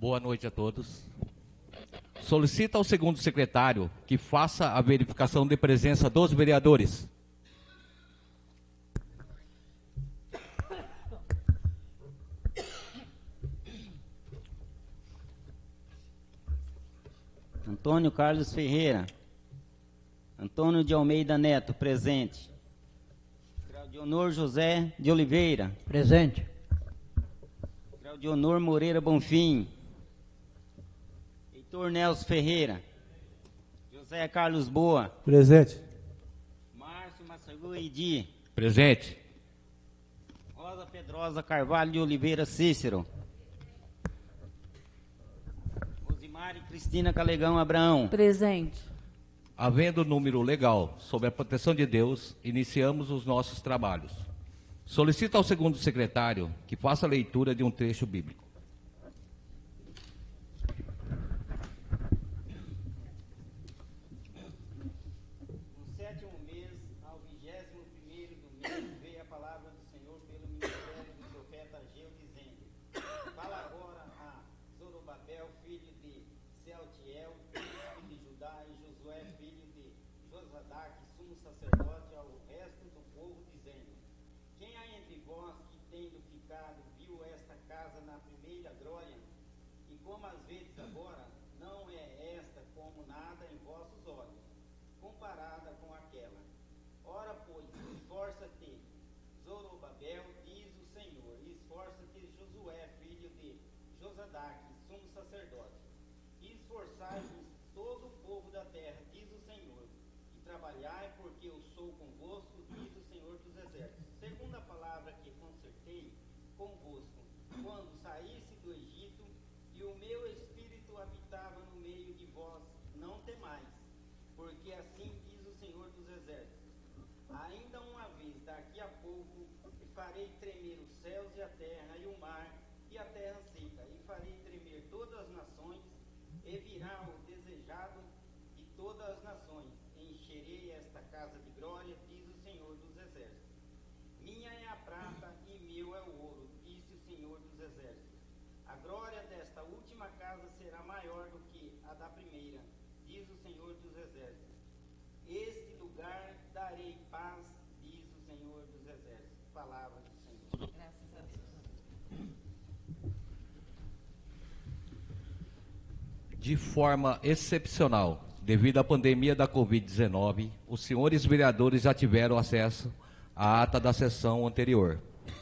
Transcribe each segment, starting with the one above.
Boa noite a todos. Solicita ao segundo secretário que faça a verificação de presença dos vereadores. Antônio Carlos Ferreira. Antônio de Almeida Neto, presente. Claudionor José de Oliveira. Presente. Claudionor Moreira Bonfim. Heitor Nelson Ferreira. José Carlos Boa. Presente. Márcio Massagu Idi. Presente. Rosa Pedrosa Carvalho de Oliveira Cícero. Rosimari Cristina Calegão Abraão. Presente. Havendo número legal sob a proteção de Deus, iniciamos os nossos trabalhos. Solicito ao segundo secretário que faça a leitura de um trecho bíblico. No 7º mês, ao 21º do mês, veio a palavra do Senhor pelo ministério do profeta Ageu, dizendo: Fala agora a Zorobabel, filho de Sealtiel, príncipe de Judá, e Josué, filho de Josadac, sumo sacerdote, ao resto do povo, dizendo: Quem há entre vós que, tendo ficado, viu esta casa na primeira glória? E como às vezes agora, não é esta como nada em vossos olhos, comparada com aquela. Ora, pois, esforça-te, Zorobabel, diz o Senhor, e esforça-te, Josué, filho de Josadac, sumo sacerdote, e esforçai-vos todo o povo da terra, diz o Senhor, e trabalhai, porque eu sou convosco, diz o Senhor dos exércitos. Segunda palavra que concertei convosco, quando saísse do Egito, e o meu espírito habitava no meio de vós, não temais, porque assim diz o Senhor dos exércitos. Ainda uma vez, daqui a pouco, farei tremer os céus e a terra, e o mar, e a terra seca, e farei tremer todas as nações, e virá o desejado de todas as nações. Encherei esta casa de glória, diz o Senhor dos exércitos. Minha é a prata e meu é o ouro, disse o Senhor dos exércitos. A glória desta última casa será maior do que a da primeira, diz o Senhor dos exércitos. Este lugar darei paz, diz o Senhor dos exércitos. Palavra do Senhor. Graças a Deus. De forma excepcional, devido à pandemia da Covid-19, os senhores vereadores já tiveram acesso à ata da sessão anterior.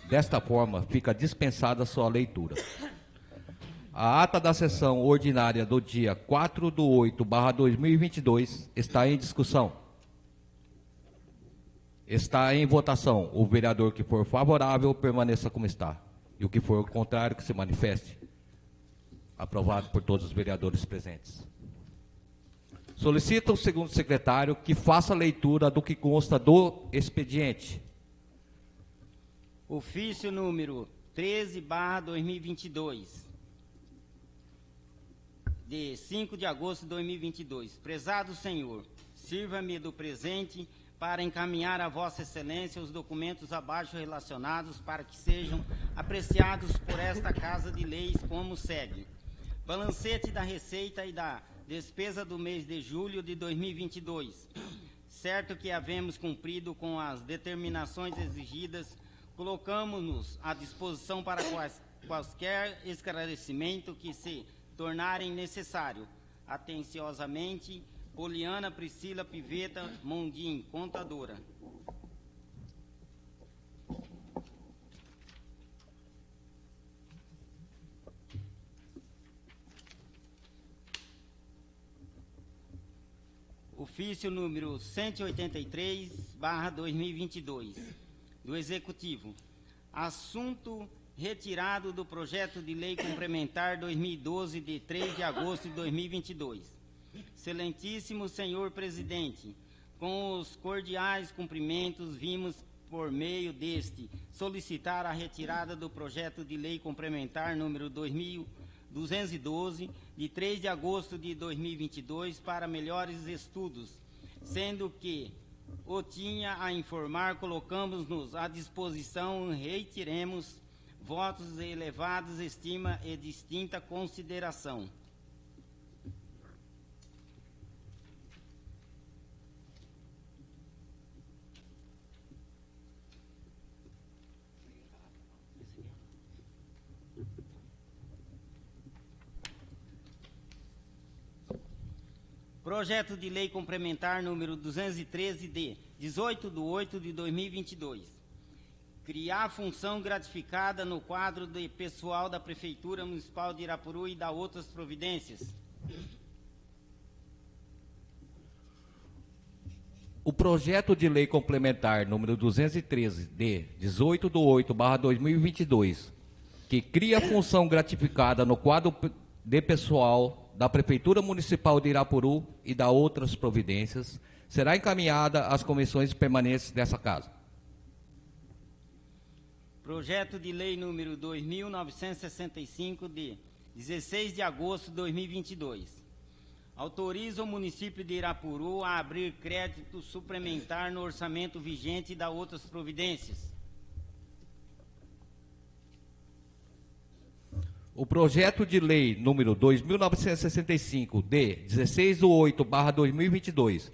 Desta forma, fica dispensada sua leitura. A ata da sessão ordinária do dia 4/8/2022 está em discussão. Está em votação. O vereador que for favorável permaneça como está. E o que for contrário que se manifeste. Aprovado por todos os vereadores presentes. Solicita o segundo secretário que faça a leitura do que consta do expediente. Ofício número 13/2022, de 5 de agosto de 2022. Prezado Senhor, sirva-me do presente para encaminhar a Vossa Excelência os documentos abaixo relacionados para que sejam apreciados por esta Casa de Leis como segue. Balancete da receita e da despesa do mês de julho de 2022. Certo que havemos cumprido com as determinações exigidas, colocamos-nos à disposição para quaisquer esclarecimento que se tornarem necessário. Atenciosamente, Poliana Priscila Piveta Mondim, contadora. Ofício número 183/2022, do Executivo. Assunto retirado do projeto de lei complementar 2012, de 3 de agosto de 2022. Excelentíssimo senhor presidente, com os cordiais cumprimentos, vimos por meio deste solicitar a retirada do projeto de lei complementar número 2212, de 3 de agosto de 2022, para melhores estudos, sendo que o tinha a informar, colocamos-nos à disposição e retiremos Votos elevados, estima e distinta consideração. Projeto de Lei Complementar número 213 de 18/8/2022. Criar função gratificada no quadro de pessoal da Prefeitura Municipal de Irapuru e dar outras providências. O projeto de lei complementar número 213 de 18/8/2022, que cria função gratificada no quadro de pessoal da Prefeitura Municipal de Irapuru e da outras providências, será encaminhada às comissões permanentes dessa Casa. Projeto de Lei número 2.965 de 16 de agosto de 2022. Autoriza o município de Irapuru a abrir crédito suplementar no orçamento vigente e dar outras providências. O projeto de lei número 2.965 de 16/8/2022,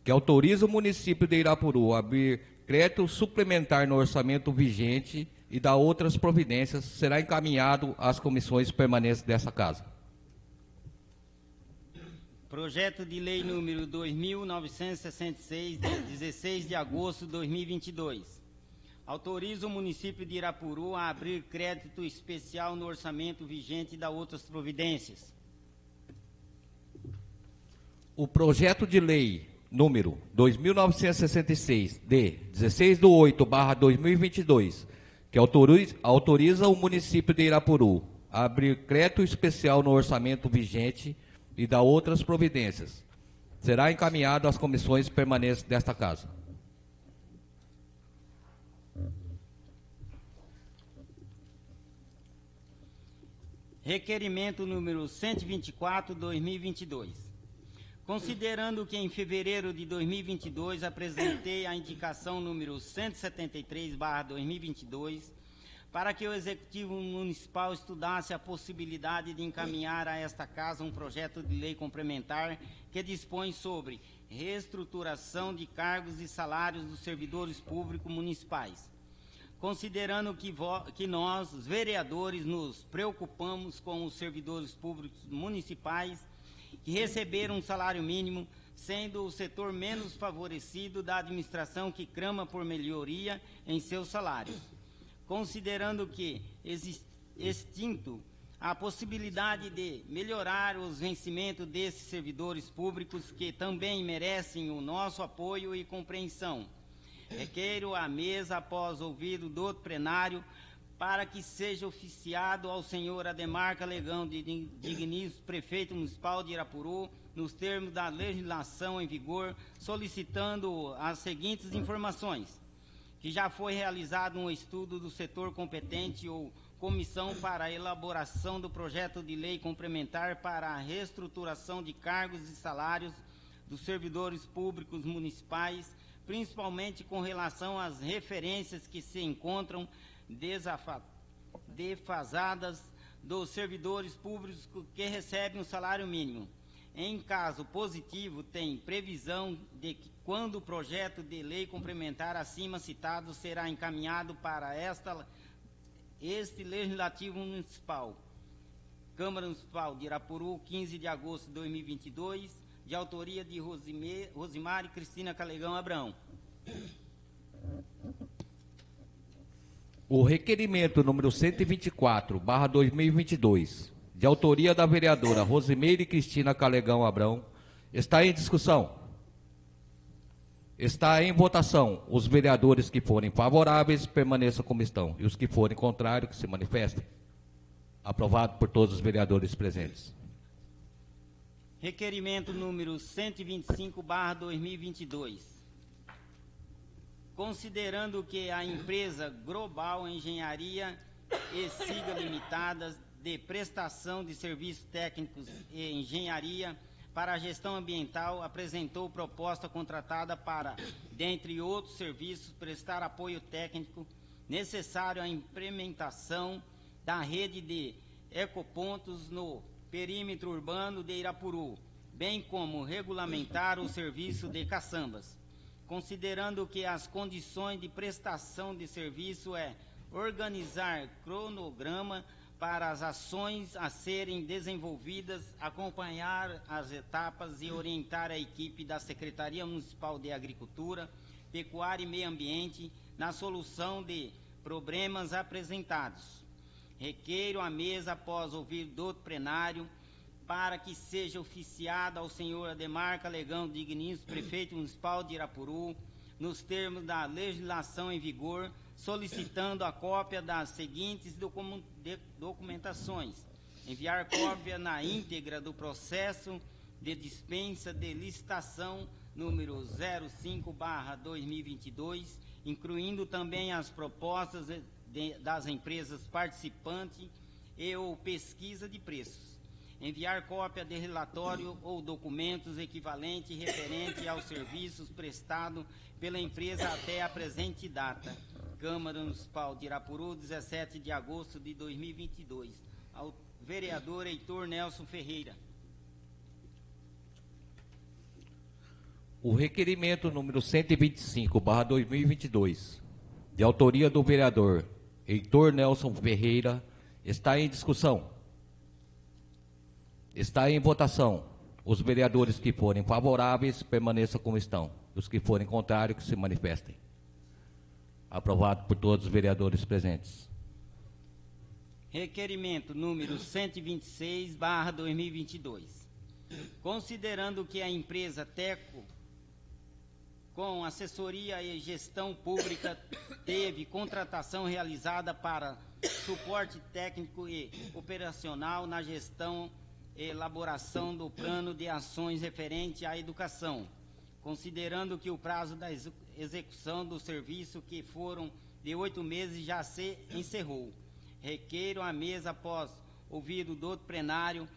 que autoriza o município de Irapuru a abrir crédito suplementar no orçamento vigente e dar outras providências, será encaminhado às comissões permanentes dessa Casa. Projeto de Lei número 2.966, de 16 de agosto de 2022. Autoriza o município de Irapuru a abrir crédito especial no orçamento vigente e dar outras providências. O projeto de lei número 2.966, de 16/8/2022, que autoriza o município de Irapuru a abrir crédito especial no orçamento vigente e dar outras providências, será encaminhado às comissões permanentes desta Casa. Requerimento número 124/2022. Considerando que em fevereiro de 2022 apresentei a indicação número 173/2022 para que o Executivo Municipal estudasse a possibilidade de encaminhar a esta Casa um projeto de lei complementar que dispõe sobre reestruturação de cargos e salários dos servidores públicos municipais. Considerando que nós, os vereadores, nos preocupamos com os servidores públicos municipais que receberam um salário mínimo, sendo o setor menos favorecido da administração que clama por melhoria em seus salários. Considerando que, extinto a possibilidade de melhorar os vencimentos desses servidores públicos que também merecem o nosso apoio e compreensão, requeiro à mesa, após ouvido do plenário, para que seja oficiado ao senhor Ademar Calegão de Diniz, prefeito municipal de Irapuru, nos termos da legislação em vigor, solicitando as seguintes informações: que já foi realizado um estudo do setor competente ou comissão para a elaboração do projeto de lei complementar para a reestruturação de cargos e salários dos servidores públicos municipais, principalmente com relação às referências que se encontram defasadas dos servidores públicos que recebem o salário mínimo. Em caso positivo, tem previsão de que, quando o projeto de lei complementar acima citado será encaminhado para este Legislativo Municipal. Câmara Municipal de Irapuru, 15 de agosto de 2022, de autoria de Rosimar e Cristina Calegão Abrão. O requerimento número 124/2022, de autoria da vereadora Rosimeire Cristina Calegão Abrão, está em discussão. Está em votação. Os vereadores que forem favoráveis permaneçam como estão, e os que forem contrários que se manifestem. Aprovado por todos os vereadores presentes. Requerimento número 125/2022. Considerando que a empresa Global Engenharia e Siga Limitada, de prestação de serviços técnicos e engenharia para a gestão ambiental, apresentou proposta contratada para, dentre outros serviços, prestar apoio técnico necessário à implementação da rede de ecopontos no perímetro urbano de Irapuru, bem como regulamentar o serviço de caçambas, considerando que as condições de prestação de serviço é organizar cronograma para as ações a serem desenvolvidas, acompanhar as etapas e orientar a equipe da Secretaria Municipal de Agricultura, Pecuária e Meio Ambiente na solução de problemas apresentados. Requeiro a mesa, após ouvir do plenário, para que seja oficiada ao senhor Ademar Calegão Dignício, prefeito municipal de Irapuru, nos termos da legislação em vigor, solicitando a cópia das seguintes documentações. Enviar cópia na íntegra do processo de dispensa de licitação número 05/2022, incluindo também as propostas das empresas participantes e ou pesquisa de preços. Enviar cópia de relatório ou documentos equivalentes referente aos serviços prestados pela empresa até a presente data. Câmara Municipal de Irapuru, 17 de agosto de 2022. Ao vereador Heitor Nelson Ferreira. O requerimento número 125/2022, de autoria do vereador Heitor Nelson Ferreira, está em discussão. Está em votação. Os vereadores que forem favoráveis, permaneçam como estão. Os que forem contrários, que se manifestem. Aprovado por todos os vereadores presentes. Requerimento número 126/2022. Considerando que a empresa Teco, com assessoria e gestão pública, teve contratação realizada para suporte técnico e operacional na gestão e elaboração do plano de ações referente à educação, considerando que o prazo da execução do serviço, que foram de 8 meses, já se encerrou. Requeiro a mesa, após ouvido do plenário,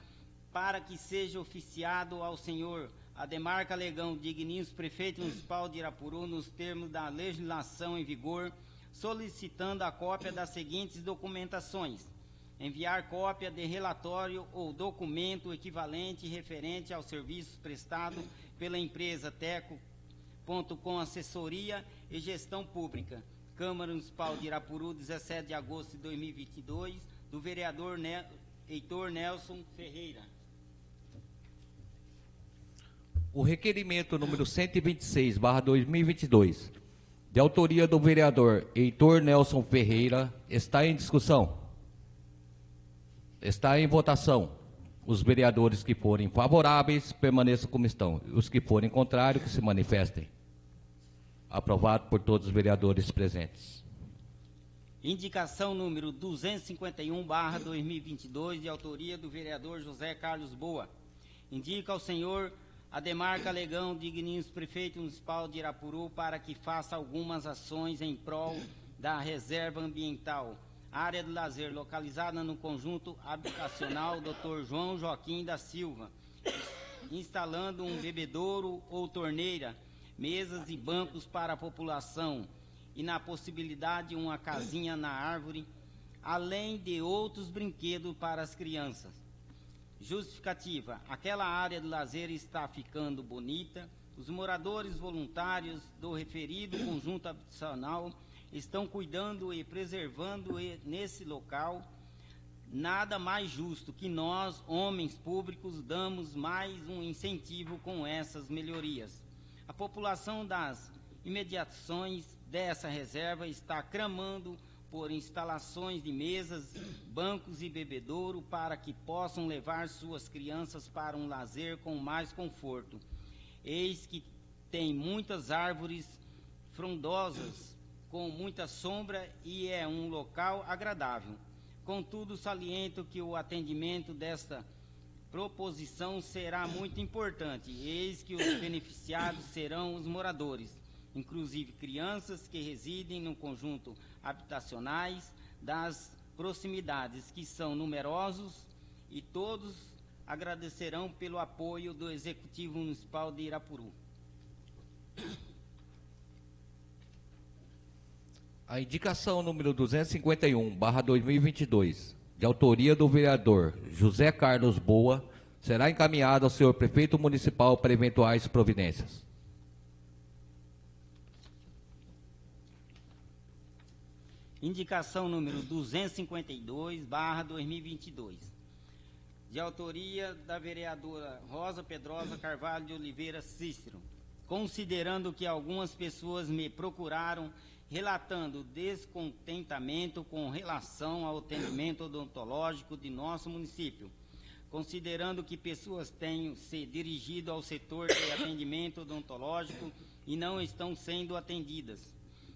para que seja oficiado ao senhor Ademar Calegão Dignício, prefeito municipal de Irapuru, nos termos da legislação em vigor, solicitando a cópia das seguintes documentações. Enviar cópia de relatório ou documento equivalente referente aos serviços prestados pela empresa Teco.com Assessoria e Gestão Pública. Câmara Municipal de Irapuru, 17 de agosto de 2022, do vereador Heitor Nelson Ferreira. O requerimento número 126/2022, de autoria do vereador Heitor Nelson Ferreira, está em discussão. Está em votação. Os vereadores que forem favoráveis, permaneçam como estão. Os que forem contrários, que se manifestem. Aprovado por todos os vereadores presentes. Indicação número 251/2022, de autoria do vereador José Carlos Boa. Indica ao senhor Ademar Calegão Dignício, prefeito municipal de Irapuru, para que faça algumas ações em prol da reserva ambiental, área de lazer, localizada no conjunto habitacional Dr. João Joaquim da Silva, instalando um bebedouro ou torneira, mesas e bancos para a população e, na possibilidade, uma casinha na árvore, além de outros brinquedos para as crianças. Justificativa: aquela área de lazer está ficando bonita, os moradores voluntários do referido conjunto habitacional estão cuidando e preservando nesse local. Nada mais justo que nós, homens públicos, damos mais um incentivo com essas melhorias. A população das imediações dessa reserva está clamando por instalações de mesas, bancos e bebedouro para que possam levar suas crianças para um lazer com mais conforto. Eis que tem muitas árvores frondosas, com muita sombra, e é um local agradável. Contudo, saliento que o atendimento desta proposição será muito importante, eis que os beneficiados serão os moradores, inclusive crianças que residem no conjunto habitacionais das proximidades, que são numerosos, e todos agradecerão pelo apoio do Executivo Municipal de Irapuru. A indicação número 251/2022, de autoria do vereador José Carlos Boa, será encaminhada ao senhor prefeito municipal para eventuais providências. Indicação número 252/2022, de autoria da vereadora Rosa Pedrosa Carvalho de Oliveira Cícero, considerando que algumas pessoas me procuraram relatando descontentamento com relação ao atendimento odontológico de nosso município, considerando que pessoas tenham se dirigido ao setor de atendimento odontológico e não estão sendo atendidas,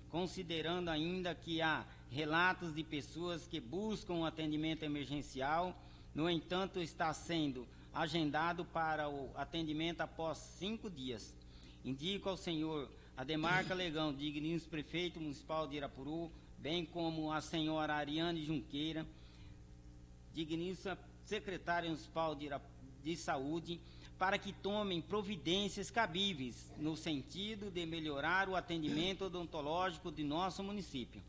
considerando ainda que há relatos de pessoas que buscam atendimento emergencial, no entanto, está sendo agendado para o atendimento após 5 dias. Indico ao senhor Ademar Calegão, digníssimo prefeito municipal de Irapuru, bem como a senhora Ariane Junqueira, digníssima secretária municipal de saúde, para que tomem providências cabíveis no sentido de melhorar o atendimento odontológico de nosso município.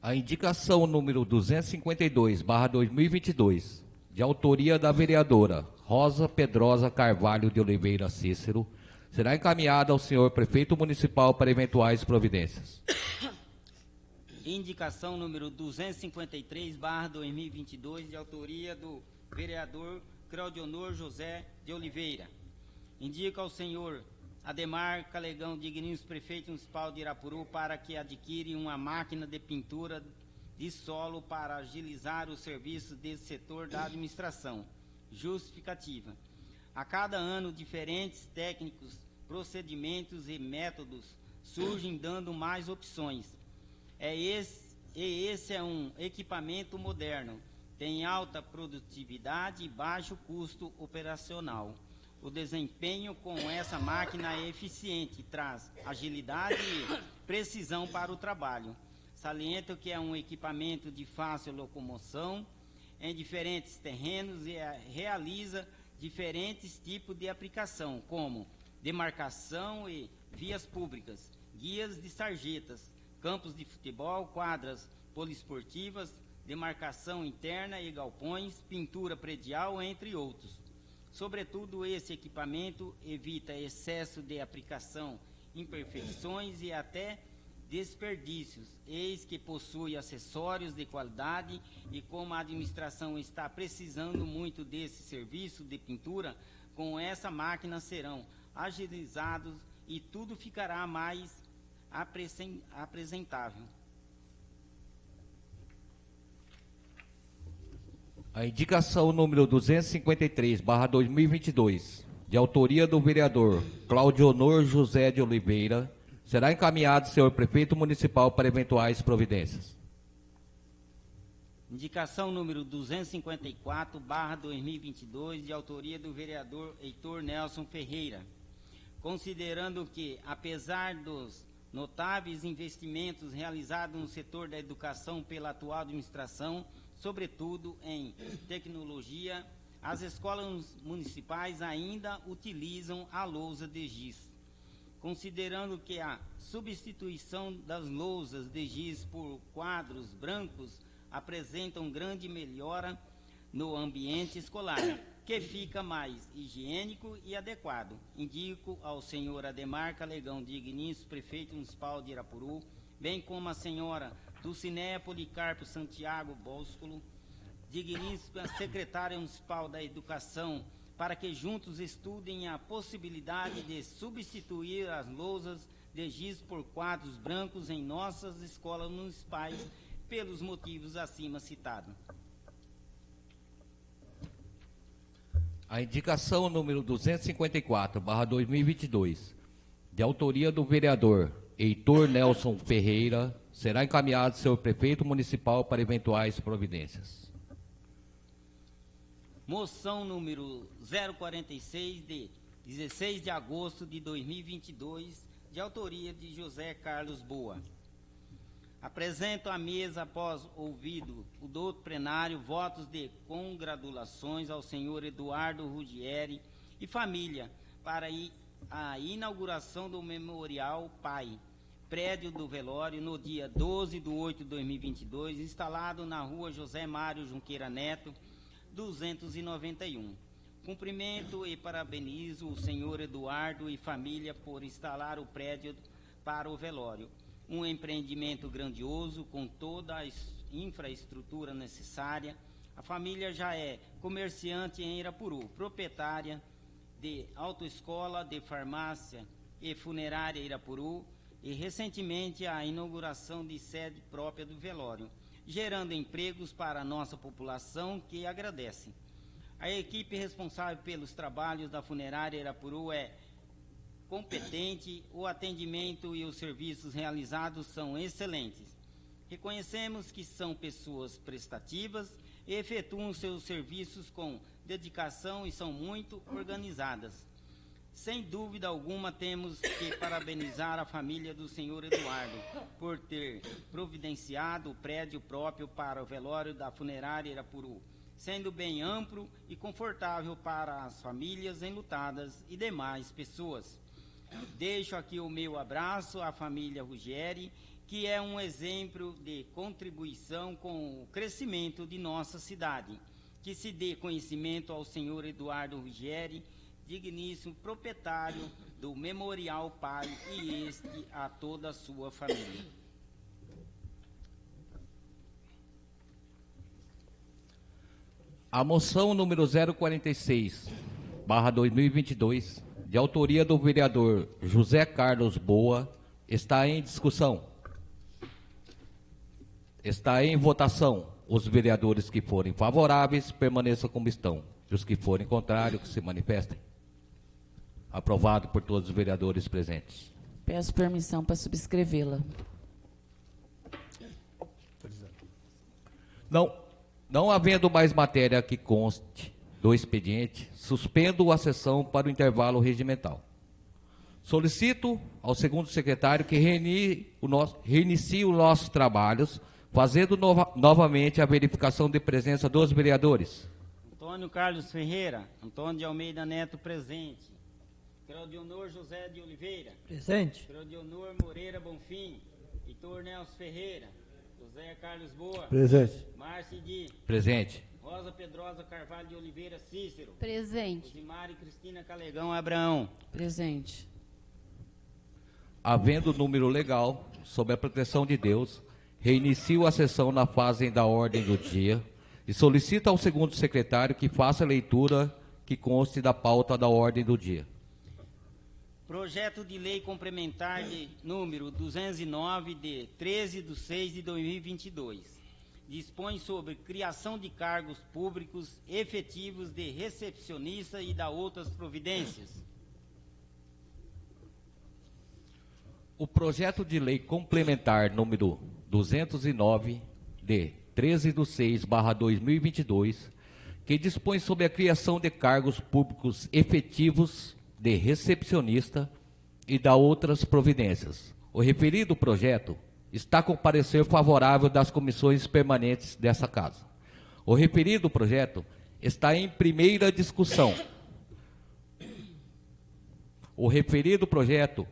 A indicação número 252/2022, de autoria da vereadora Rosa Pedrosa Carvalho de Oliveira Cícero, será encaminhada ao senhor prefeito municipal para eventuais providências. Indicação número 253/2022, de autoria do vereador Claudionor José de Oliveira. Indica ao senhor Ademar Calegão, digníssimo prefeito municipal de Irapuru, para que adquire uma máquina de pintura de solo para agilizar os serviços desse setor da administração. Justificativa: a cada ano diferentes técnicos, procedimentos e métodos surgem dando mais opções. Esse é um equipamento moderno, tem alta produtividade e baixo custo operacional. O desempenho com essa máquina é eficiente, traz agilidade e precisão para o trabalho. Saliento que é um equipamento de fácil locomoção em diferentes terrenos e realiza diferentes tipos de aplicação, como demarcação e vias públicas, guias de sarjetas, campos de futebol, quadras poliesportivas, demarcação interna e galpões, pintura predial, entre outros. Sobretudo, esse equipamento evita excesso de aplicação, imperfeições e até desperdícios, eis que possui acessórios de qualidade e como a administração está precisando muito desse serviço de pintura, com essa máquina serão agilizados e tudo ficará mais apresentável. A indicação número 253/2022, de autoria do vereador Claudionor José de Oliveira, será encaminhado ao senhor prefeito municipal para eventuais providências. Indicação número 254/2022, de autoria do vereador Heitor Nelson Ferreira, considerando que, apesar dos notáveis investimentos realizados no setor da educação pela atual administração, sobretudo em tecnologia, as escolas municipais ainda utilizam a lousa de giz. Considerando que a substituição das lousas de giz por quadros brancos apresentam grande melhora no ambiente escolar, que fica mais higiênico e adequado. Indico ao senhor Ademar Calegão, digníssimo prefeito municipal de Irapuru, bem como a senhora Dulcinéia Policarpo Santiago Bóscolo, digníssima secretária municipal da Educação, para que juntos estudem a possibilidade de substituir as lousas de giz por quadros brancos em nossas escolas municipais, pelos motivos acima citados. A indicação número 254/2022, de autoria do vereador Heitor Nelson Ferreira, será encaminhado ao senhor prefeito municipal para eventuais providências. Moção número 046, de 16 de agosto de 2022, de autoria de José Carlos Boa. Apresento à mesa, após ouvido o douto plenário, votos de congratulações ao senhor Eduardo Ruggieri e família, para a inauguração do Memorial Pai, prédio do velório, no dia 12/8/2022, instalado na rua José Mário Junqueira Neto, 291. Cumprimento e parabenizo o senhor Eduardo e família por instalar o prédio para o velório. Um empreendimento grandioso com toda a infraestrutura necessária. A família já é comerciante em Irapuru, proprietária de autoescola, de farmácia e funerária Irapuru, e recentemente a inauguração de sede própria do velório, gerando empregos para a nossa população, que agradece. A equipe responsável pelos trabalhos da funerária Irapuru é competente, o atendimento e os serviços realizados são excelentes. Reconhecemos que são pessoas prestativas e efetuam seus serviços com dedicação e são muito organizadas. Sem dúvida alguma, temos que parabenizar a família do senhor Eduardo por ter providenciado o prédio próprio para o velório da funerária Irapuru, sendo bem amplo e confortável para as famílias enlutadas e demais pessoas. Deixo aqui o meu abraço à família Ruggieri, que é um exemplo de contribuição com o crescimento de nossa cidade. Que se dê conhecimento ao senhor Eduardo Ruggieri, digníssimo proprietário do Memorial Pai, e este a toda a sua família. A moção número 046/2022, de autoria do vereador José Carlos Boa, está em discussão. Está em votação. Os vereadores que forem favoráveis permaneçam como estão. E os que forem contrários, que se manifestem. Aprovado por todos os vereadores presentes. Peço permissão para subscrevê-la. Não havendo mais matéria que conste do expediente, suspendo a sessão para o intervalo regimental. Solicito ao segundo secretário que reinicie os nossos trabalhos, fazendo novamente a verificação de presença dos vereadores. Antônio Carlos Ferreira, Antônio de Almeida Neto, presente. Claudionor José de Oliveira. Presente. Claudionor Moreira Bonfim. Heitor Nelson Ferreira. José Carlos Boa. Presente. Márcio Di. Presente. Rosa Pedrosa Carvalho de Oliveira Cícero. Presente. Rosimari Cristina Calegão Abraão. Presente. Havendo número legal, sob a proteção de Deus, reinicio a sessão na fase da ordem do dia e solicito ao segundo secretário que faça a leitura que conste da pauta da ordem do dia. Projeto de lei complementar de número 209 de 13/6/2022. Dispõe sobre criação de cargos públicos efetivos de recepcionista e da outras providências. O projeto de lei complementar número 209 de 13/6/2022, que dispõe sobre a criação de cargos públicos efetivos de recepcionista e da outras providências. O referido projeto está com parecer favorável das comissões permanentes dessa casa. O referido projeto está em primeira discussão. O referido projeto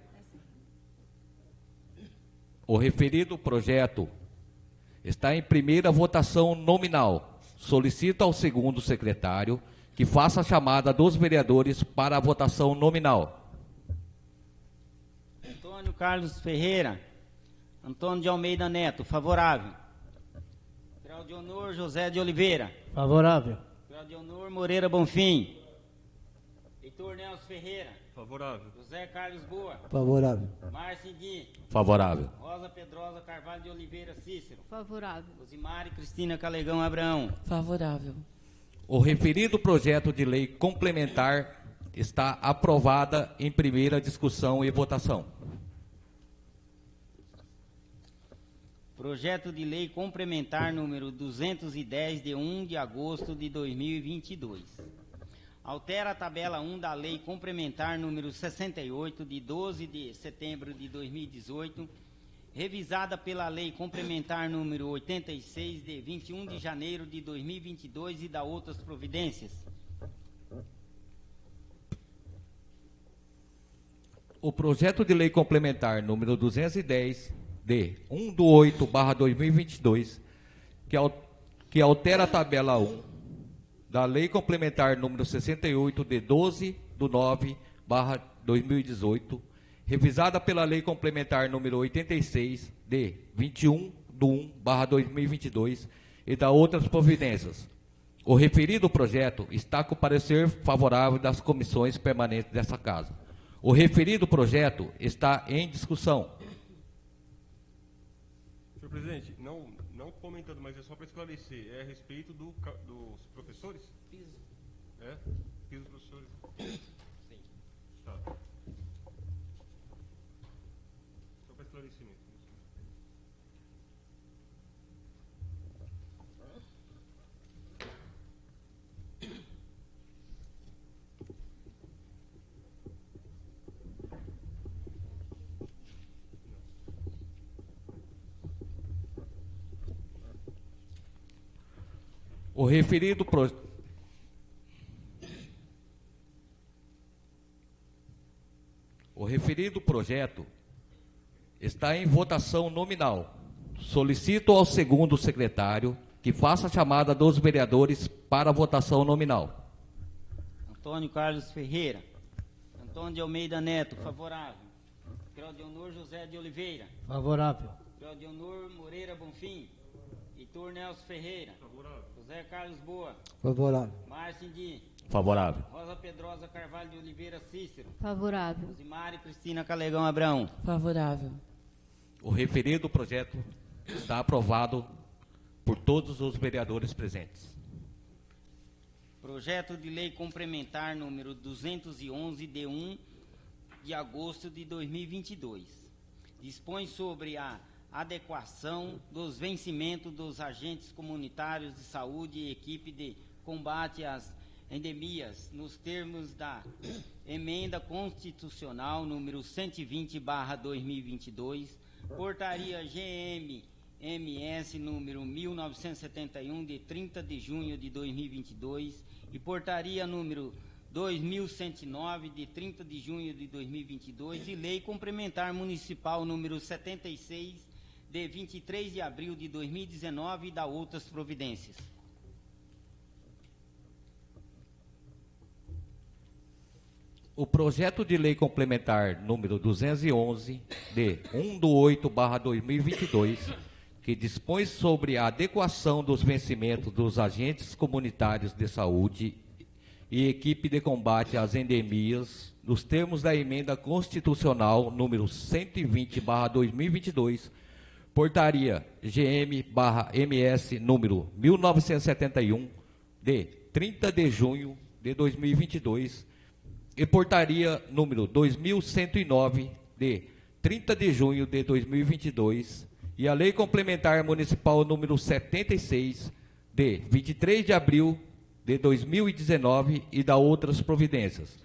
está em primeira votação nominal. Solicito ao segundo secretário que faça a chamada dos vereadores para a votação nominal. Antônio Carlos Ferreira. Antônio de Almeida Neto, favorável. Claudionor José de Oliveira. Favorável. Claudionor Moreira Bonfim. Heitor Nelson Ferreira. Favorável. José Carlos Boa. Favorável. Márcio Di. Favorável. Rosa Pedrosa Carvalho de Oliveira Cícero. Favorável. Rosimari Cristina Calegão Abraão. Favorável. O referido projeto de lei complementar está aprovada em primeira discussão e votação. Projeto de lei complementar número 210 de 1 de agosto de 2022. Altera a tabela 1 da lei complementar número 68 de 12 de setembro de 2018, revisada pela lei complementar número 86 de 21 de janeiro de 2022 e da outras providências. O projeto de lei complementar número 210, de 1/8/2022, que altera a tabela 1 da lei complementar número 68, de 12/9/2018, revisada pela lei complementar número 86, de 21/1/2022 e da outras providências. O referido projeto está com parecer favorável das comissões permanentes dessa Casa. O referido projeto está em discussão. Senhor presidente, não comentando, mas é só para esclarecer, é a respeito dos professores? Piso. É? Piso dos professores? Sim. Tá. Só para esclarecimento. O referido projeto está em votação nominal. Solicito ao segundo secretário que faça a chamada dos vereadores para a votação nominal. Antônio Carlos Ferreira. Antônio de Almeida Neto, favorável. Claudionor José de Oliveira. Favorável. Claudionor Moreira Bonfim. Heitor Nelson Ferreira. Favorável. José Carlos Boa. Favorável. Márcio Indi. Favorável. Rosa Pedrosa Carvalho de Oliveira Cícero. Favorável. Rosimar e Cristina Calegão Abrão. Favorável. O referido projeto está aprovado por todos os vereadores presentes. Projeto de lei complementar número 211, de 1 de agosto de 2022. Dispõe sobre a adequação dos vencimentos dos agentes comunitários de saúde e equipe de combate às endemias, nos termos da Emenda Constitucional número 120/2022, Portaria GM-MS número 1971, de 30 de junho de 2022, e Portaria número 2109, de 30 de junho de 2022, e Lei Complementar Municipal número 76, de 23 de abril de 2019, e da outras providências. O projeto de lei complementar número 211, de 1/8/2022, que dispõe sobre a adequação dos vencimentos dos agentes comunitários de saúde e equipe de combate às endemias, nos termos da Emenda Constitucional número 120/2022, Portaria GM-MS número 1971, de 30 de junho de 2022, e Portaria número 2109, de 30 de junho de 2022, e a Lei Complementar Municipal número 76, de 23 de abril de 2019, e da outras providências.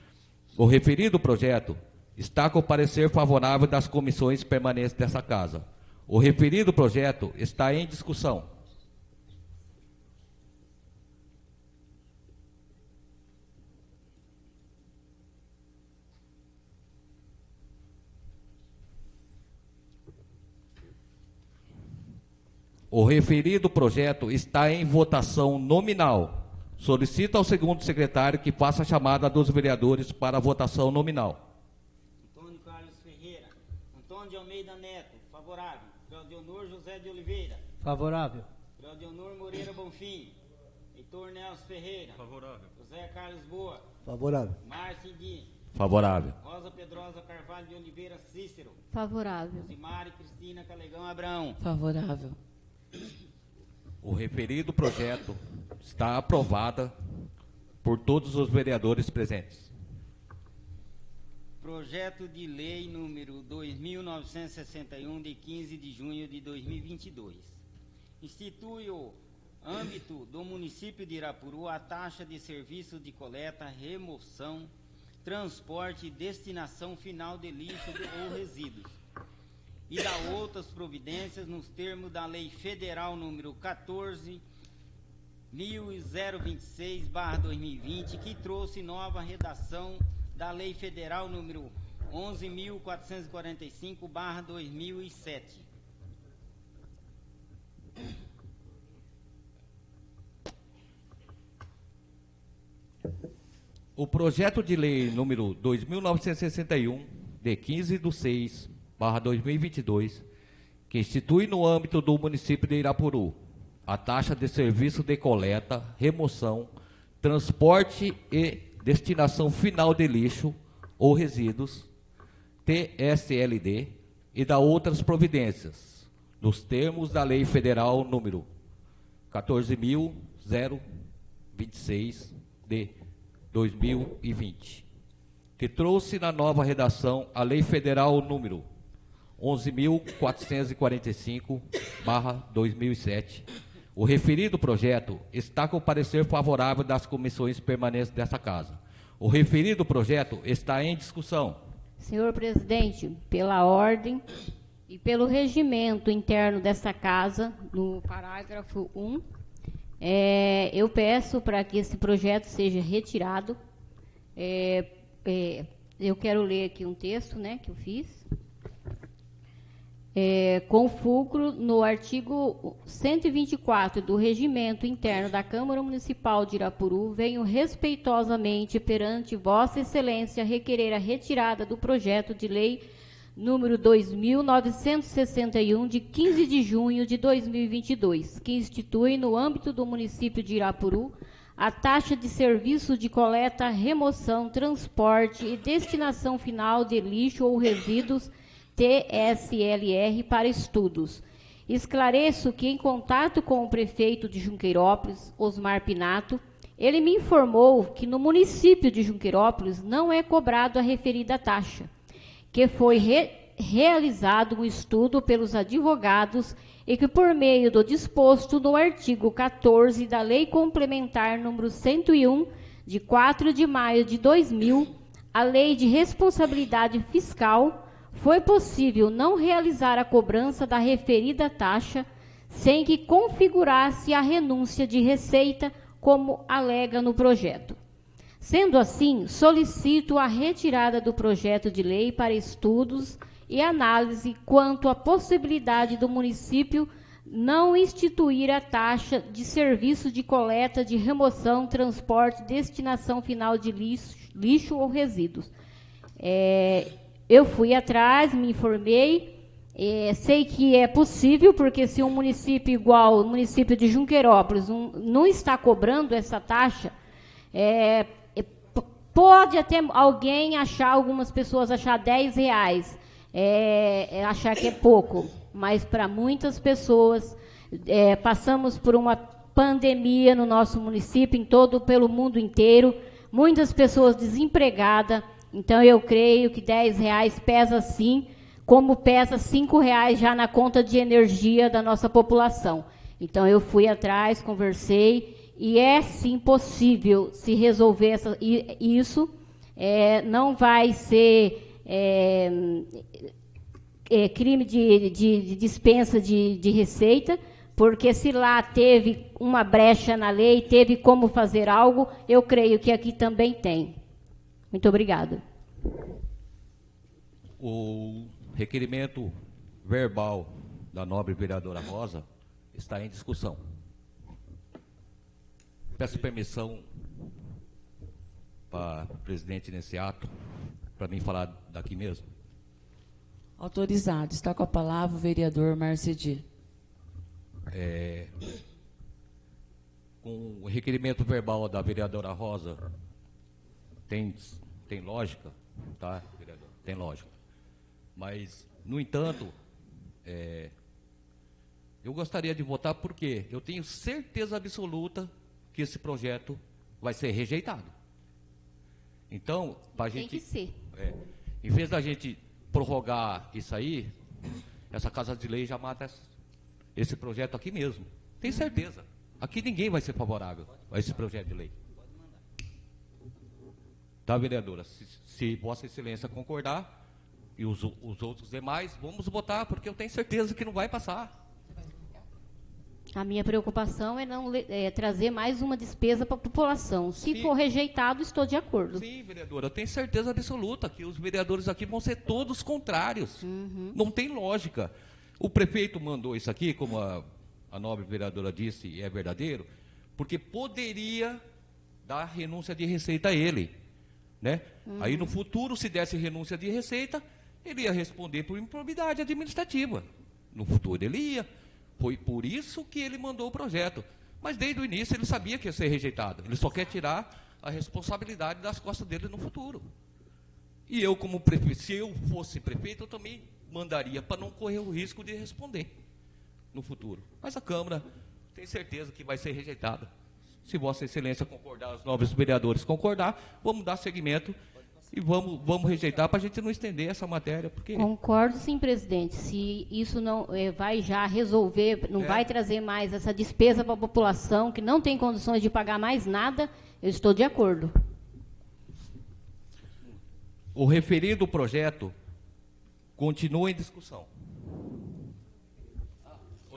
O referido projeto está com o parecer favorável das comissões permanentes dessa Casa. O referido projeto está em discussão. O referido projeto está em votação nominal. Solicito ao segundo secretário que faça a chamada dos vereadores para a votação nominal. Antônio Carlos Ferreira. Antônio de Almeida Neto, favorável. Claudionor José de Oliveira. Favorável. Claudionor Moreira Bonfim. Heitor Nelson Ferreira. Favorável. José Carlos Boa. Favorável. Márcio Indi. Favorável. Rosa Pedrosa Carvalho de Oliveira Cícero. Favorável. Rosimar e Cristina Calegão Abrão. Favorável. O referido projeto está aprovado por todos os vereadores presentes. Projeto de lei número 2961, de 15 de junho de 2022. Institui o âmbito do município de Irapuru a taxa de serviço de coleta, remoção, transporte e destinação final de lixo ou resíduos, e dá outras providências nos termos da Lei Federal número 14.026/2020, que trouxe nova redação da Lei Federal número 11.445/2007. O projeto de lei número 2.961, de 15/6/2022, que institui no âmbito do município de Irapuru a taxa de serviço de coleta, remoção, transporte e destinação final de lixo ou resíduos, TSLD, e da outras providências, nos termos da Lei Federal número 14.026 de 2020, que trouxe na nova redação a Lei Federal número 11.445/2007. O referido projeto está com o parecer favorável das comissões permanentes desta Casa. O referido projeto está em discussão. Senhor presidente, pela ordem e pelo regimento interno desta Casa, no parágrafo 1, eu peço para que esse projeto seja retirado. Eu quero ler aqui um texto, né, que eu fiz. Com fulcro no artigo 124 do Regimento Interno da Câmara Municipal de Irapuru, venho respeitosamente perante Vossa Excelência requerer a retirada do projeto de lei número 2.961, de 15 de junho de 2022, que institui no âmbito do município de Irapuru a taxa de serviço de coleta, remoção, transporte e destinação final de lixo ou resíduos, TSLR, para estudos. Esclareço que, em contato com o prefeito de Junqueirópolis, Osmar Pinato, ele me informou que no município de Junqueirópolis não é cobrado a referida taxa, que foi realizado um estudo pelos advogados e que, por meio do disposto no artigo 14 da Lei Complementar número 101, de 4 de maio de 2000, a Lei de Responsabilidade Fiscal, foi possível não realizar a cobrança da referida taxa sem que configurasse a renúncia de receita, como alega no projeto. Sendo assim, solicito a retirada do projeto de lei para estudos e análise quanto à possibilidade do município não instituir a taxa de serviço de coleta, de remoção, transporte, destinação final de lixo ou resíduos. Eu fui atrás, me informei, sei que é possível, porque se um município igual o município de Junqueirópolis não está cobrando essa taxa, pode até alguém achar, algumas pessoas achar R$10, achar que é pouco, mas para muitas pessoas, passamos por uma pandemia no nosso município, pelo mundo inteiro, muitas pessoas desempregadas. Então, eu creio que R$10 pesa sim, como pesa R$5 já na conta de energia da nossa população. Então, eu fui atrás, conversei, e é sim possível se resolver isso. Não vai ser crime de dispensa de receita, porque se lá teve uma brecha na lei, teve como fazer algo, eu creio que aqui também tem. Muito obrigada. O requerimento verbal da nobre vereadora Rosa está em discussão. Peço permissão para o presidente nesse ato, para mim falar daqui mesmo. Autorizado. Está com a palavra o vereador Marcedi. Com o requerimento verbal da vereadora Rosa, tem lógica, tá, vereador? Tem lógica. Mas, no entanto, eu gostaria de votar porque eu tenho certeza absoluta que esse projeto vai ser rejeitado. Então, para a gente... Tem que ser. Em vez da gente prorrogar isso aí, essa Casa de Lei já mata esse projeto aqui mesmo. Tenho certeza. Aqui ninguém vai ser favorável a esse projeto de lei. Tá, vereadora? Se Vossa Excelência concordar, e os outros demais, vamos votar, porque eu tenho certeza que não vai passar. A minha preocupação é não trazer mais uma despesa para a população. Se Sim. for rejeitado, estou de acordo. Sim, vereadora, eu tenho certeza absoluta que os vereadores aqui vão ser todos contrários. Não tem lógica. O prefeito mandou isso aqui, como a nobre vereadora disse, e é verdadeiro, porque poderia dar renúncia de receita a ele, né? Aí no futuro, se desse renúncia de receita, ele ia responder por improbidade administrativa. No futuro ele ia. Foi por isso que ele mandou o projeto. Mas desde o início ele sabia que ia ser rejeitado. Ele só quer tirar a responsabilidade das costas dele no futuro. E eu, como prefeito, se eu fosse prefeito, eu também mandaria para não correr o risco de responder no futuro. Mas a Câmara tem certeza que vai ser rejeitada. Se Vossa Excelência concordar, os nobres vereadores concordar, vamos dar seguimento e vamos rejeitar para a gente não estender essa matéria. Porque Concordo, sim, presidente. Se isso não vai já resolver, não vai trazer mais essa despesa para a população, que não tem condições de pagar mais nada, eu estou de acordo. o referido projeto continua em discussão.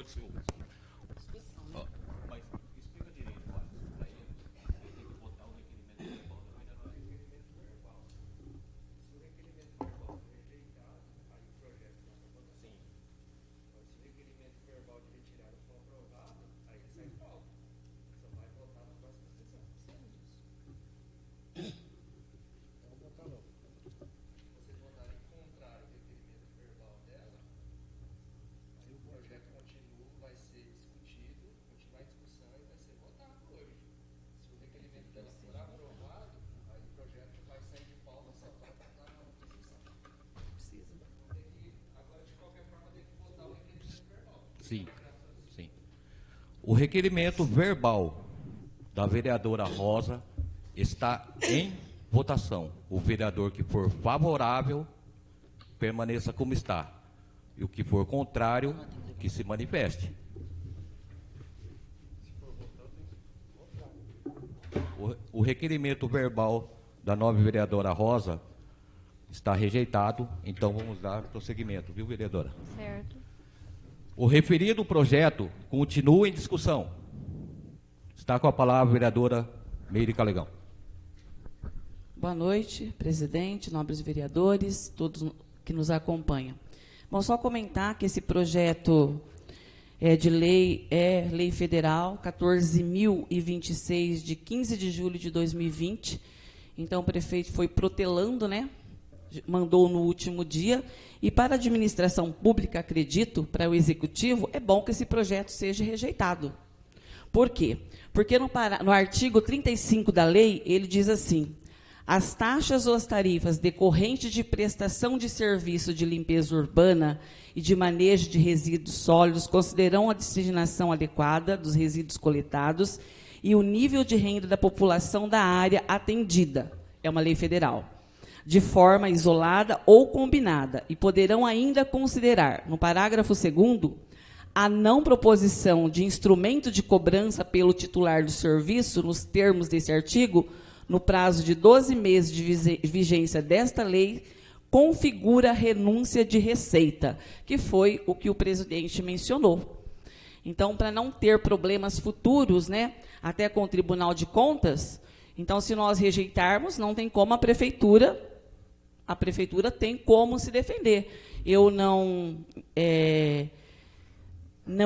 Desculpa. Mas explica direito, para ele. Tem que botar o requerimento verbal também, não é requerimento verbal. Se o requerimento verbal for rejeitado, aí o projeto passa para votação. Mas se o requerimento verbal de retirada for aprovado, aí ele sai de pauta. Só vai votar na próxima sessão. Sabemos disso. Vamos votar não. Se vocês votarem contrário ao requerimento verbal dela, aí o projeto vai ser discutido, continuar a discussão e vai ser votado hoje. Se o requerimento dela for aprovado, aí o projeto vai sair de pauta só para votar na outra sessão. Precisa. Agora, de qualquer forma, tem que votar o requerimento verbal. Sim, sim. O requerimento verbal da vereadora Rosa está em votação. O vereador que for favorável, permaneça como está. E o que for contrário, que se manifeste. O requerimento verbal da nova vereadora Rosa está rejeitado, então vamos dar prosseguimento, viu, vereadora? Certo. O referido projeto continua em discussão. Está com a palavra a vereadora Meire Calegão. Boa noite, presidente, nobres vereadores, todos que nos acompanham. Bom, só comentar que esse projeto de lei é lei federal 14.026, de 15 de julho de 2020. Então, o prefeito foi protelando, né? Mandou no último dia. E para a administração pública, acredito, para o executivo, é bom que esse projeto seja rejeitado. Por quê? Porque no artigo 35 da lei, ele diz assim: as taxas ou as tarifas decorrentes de prestação de serviço de limpeza urbana e de manejo de resíduos sólidos considerarão a destinação adequada dos resíduos coletados e o nível de renda da população da área atendida. É uma lei federal. De forma isolada ou combinada, e poderão ainda considerar, no parágrafo 2º, a não proposição de instrumento de cobrança pelo titular do serviço, nos termos desse artigo, no prazo de 12 meses de vigência desta lei, configura renúncia de receita, que foi o que o presidente mencionou. Então, para não ter problemas futuros, né, até com o Tribunal de Contas, então, se nós rejeitarmos, não tem como a prefeitura tem como se defender. Eu não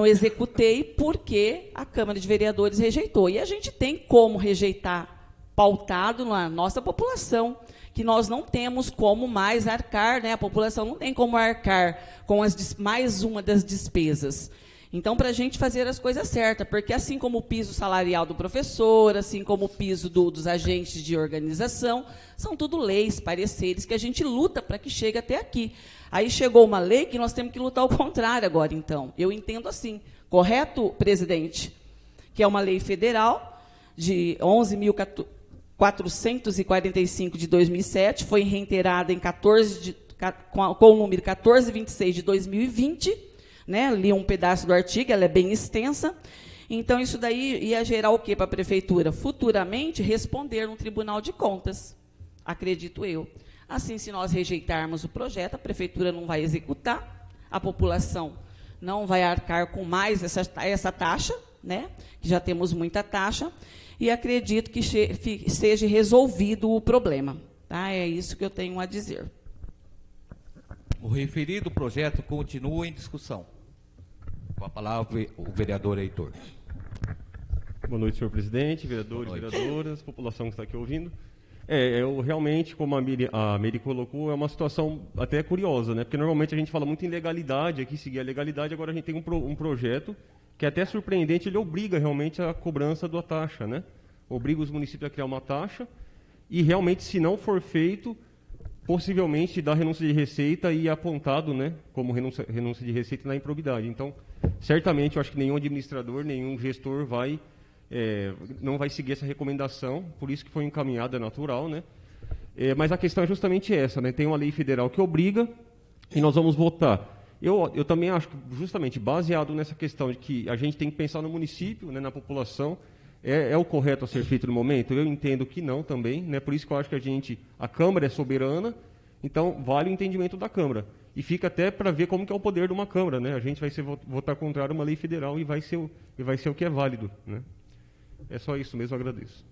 executei porque a Câmara de Vereadores rejeitou. E a gente tem como rejeitar, pautado na nossa população, que nós não temos como mais arcar, né? A população não tem como arcar com mais uma das despesas. Então, para a gente fazer as coisas certas, porque assim como o piso salarial do professor, assim como o piso dos agentes de organização, são tudo leis, pareceres, que a gente luta para que chegue até aqui. Aí chegou uma lei que nós temos que lutar ao contrário agora, então. Eu entendo assim. Correto, presidente? Que é uma lei federal de 11.445 de 2007, foi reiterada em com o número 1426 de 2020, né? Li um pedaço do artigo, ela é bem extensa. Então, isso daí ia gerar o quê para a prefeitura? Futuramente, responder no Tribunal de Contas, acredito eu. Assim, se nós rejeitarmos o projeto, a prefeitura não vai executar, a população não vai arcar com mais essa taxa, né? Que já temos muita taxa, e acredito que seja resolvido o problema. Tá? É isso que eu tenho a dizer. O referido projeto continua em discussão. Com a palavra o vereador Heitor. Boa noite, senhor presidente, vereadores, vereadoras, população que está aqui ouvindo. Realmente, como a Miri colocou, é uma situação até curiosa, né? Porque normalmente a gente fala muito em legalidade, aqui seguir a legalidade, agora a gente tem um projeto que é até surpreendente, ele obriga realmente a cobrança da taxa, né? Obriga os municípios a criar uma taxa e realmente, se não for feito, possivelmente dá renúncia de receita e é apontado, né, como renúncia de receita na improbidade. Então, certamente, eu acho que nenhum administrador, nenhum gestor não vai seguir essa recomendação, por isso que foi encaminhada, natural, né? Mas a questão é justamente essa, né? Tem uma lei federal que obriga e nós vamos votar. Eu também acho que, justamente, baseado nessa questão de que a gente tem que pensar no município, né, na população, é o correto a ser feito no momento? Eu entendo que não também, né? Por isso que eu acho que a Câmara é soberana, então vale o entendimento da Câmara. E fica até para ver como que é o poder de uma Câmara, né? A gente vai votar contrário a uma lei federal e vai ser o que é válido, né? É só isso mesmo, agradeço.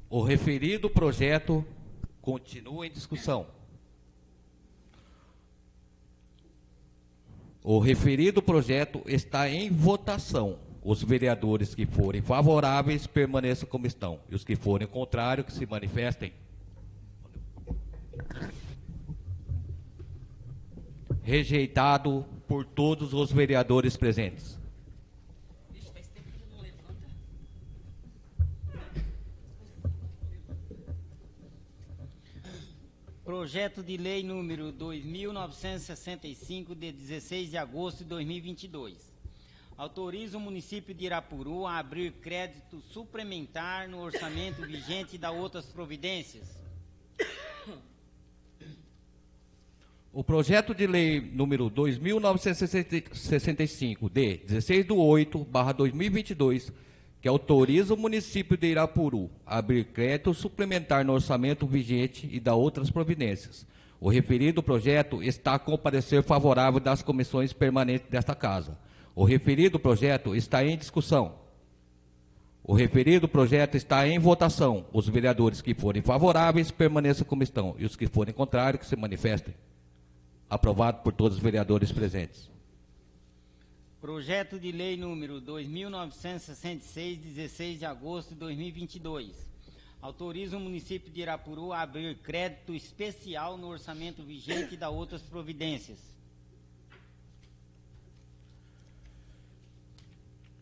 O referido projeto continua em discussão. O referido projeto está em votação. Os vereadores que forem favoráveis permaneçam como estão. E os que forem contrários, que se manifestem. Rejeitado por todos os vereadores presentes. Projeto de lei número 2.965, de 16 de agosto de 2022. Autoriza o município de Irapuru a abrir crédito suplementar no orçamento vigente e dá outras providências. O projeto de lei número 2.965, de 16/8/2022, que autoriza o município de Irapuru a abrir crédito suplementar no orçamento vigente e dá outras providências. O referido projeto está com parecer favorável das comissões permanentes desta Casa. O referido projeto está em discussão. O referido projeto está em votação. Os vereadores que forem favoráveis permaneçam como estão, e os que forem contrários que se manifestem. Aprovado por todos os vereadores presentes. Projeto de lei número 2.966, 16 de agosto de 2022. Autoriza o município de Irapuru a abrir crédito especial no orçamento vigente e dá outras providências.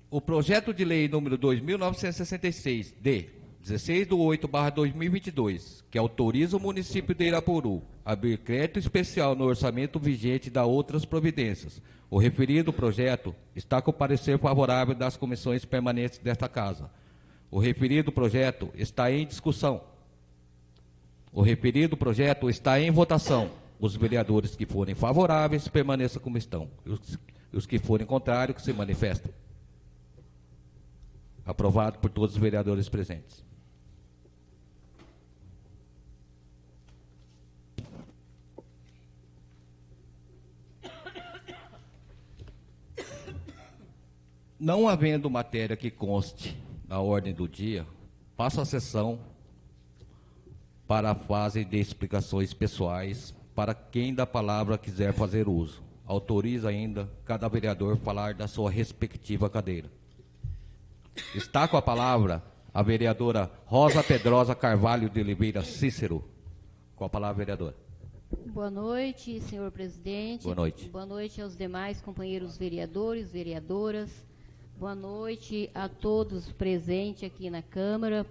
O projeto de lei número 2.966, de 16/8/2022, que autoriza o município de Irapuru a abrir crédito especial no orçamento vigente e dá outras providências. O referido projeto está com parecer favorável das comissões permanentes desta Casa. O referido projeto está em discussão. O referido projeto está em votação. Os vereadores que forem favoráveis permaneçam como estão. E os que forem contrários que se manifestem. Aprovado por todos os vereadores presentes. Não havendo matéria que conste na ordem do dia, passo a sessão para a fase de explicações pessoais, para quem da palavra quiser fazer uso. Autoriza ainda cada vereador falar da sua respectiva cadeira. Está com a palavra a vereadora Rosa Pedrosa Carvalho de Oliveira Cícero. Com a palavra, vereadora. Boa noite, senhor presidente. Boa noite. Boa noite aos demais companheiros vereadores, vereadoras. Boa noite a todos presentes aqui na Câmara.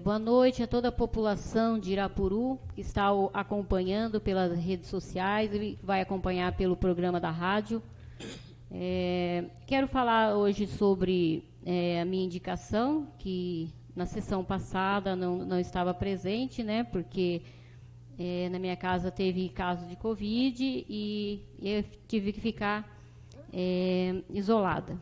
Boa noite a toda a população de Irapuru, que está acompanhando pelas redes sociais e vai acompanhar pelo programa da rádio. Quero falar hoje sobre a minha indicação, que na sessão passada não estava presente, né, porque na minha casa teve caso de Covid e eu tive que ficar isolada.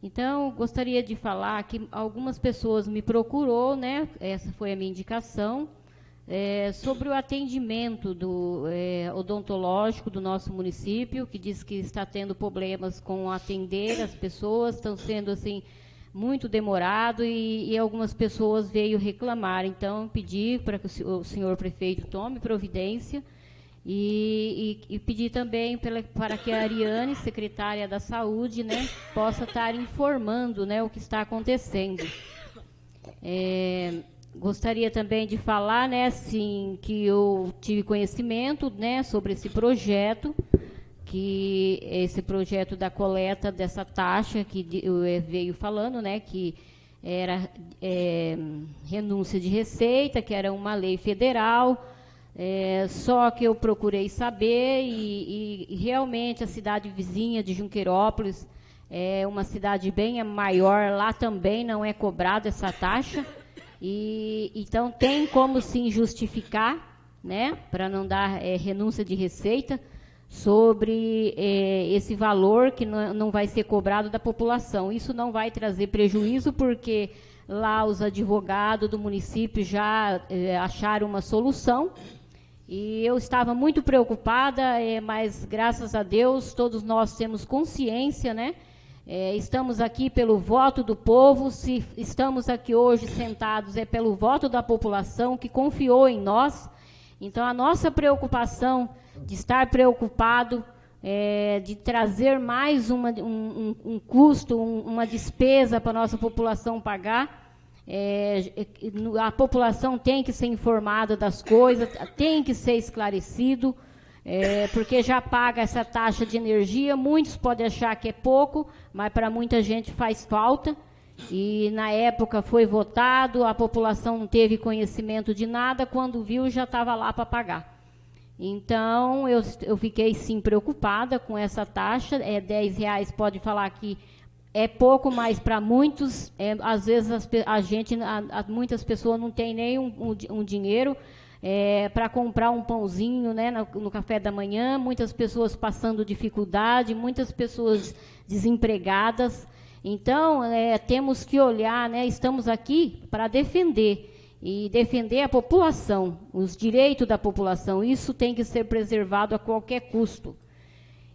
Então, gostaria de falar que algumas pessoas me procurou, né, essa foi a minha indicação, sobre o atendimento odontológico do nosso município, que diz que está tendo problemas com atender as pessoas, estão sendo assim muito demorado e algumas pessoas veio reclamar. Então, pedi para que o senhor prefeito tome providência e pedir também para que a Ariane, secretária da Saúde, né, possa estar informando, né, o que está acontecendo. Gostaria também de falar, né, assim, que eu tive conhecimento, né, sobre esse projeto, que esse projeto da coleta dessa taxa que veio falando, né, que era renúncia de receita, que era uma lei federal, só que eu procurei saber e realmente a cidade vizinha de Junqueirópolis é uma cidade bem maior, lá também não é cobrada essa taxa, então tem como sim justificar, né, para não dar renúncia de receita, sobre esse valor que não vai ser cobrado da população. Isso não vai trazer prejuízo, porque lá os advogados do município já acharam uma solução, e eu estava muito preocupada, mas graças a Deus todos nós temos consciência, né? Estamos aqui pelo voto do povo, se estamos aqui hoje sentados é pelo voto da população que confiou em nós. Então a nossa preocupação de estar preocupado, de trazer mais um custo, uma despesa para a nossa população pagar. A população tem que ser informada das coisas, tem que ser esclarecido, porque já paga essa taxa de energia. Muitos podem achar que é pouco, mas para muita gente faz falta. E na época foi votado, a população não teve conhecimento de nada, quando viu já estava lá para pagar. Então, eu fiquei sim preocupada com essa taxa. R$10 pode falar que é pouco, mas para muitos, às vezes muitas pessoas não têm nem um dinheiro para comprar um pãozinho, né, no café da manhã, muitas pessoas passando dificuldade, muitas pessoas desempregadas. Então, temos que olhar, né, estamos aqui para defender a população, os direitos da população. Isso tem que ser preservado a qualquer custo.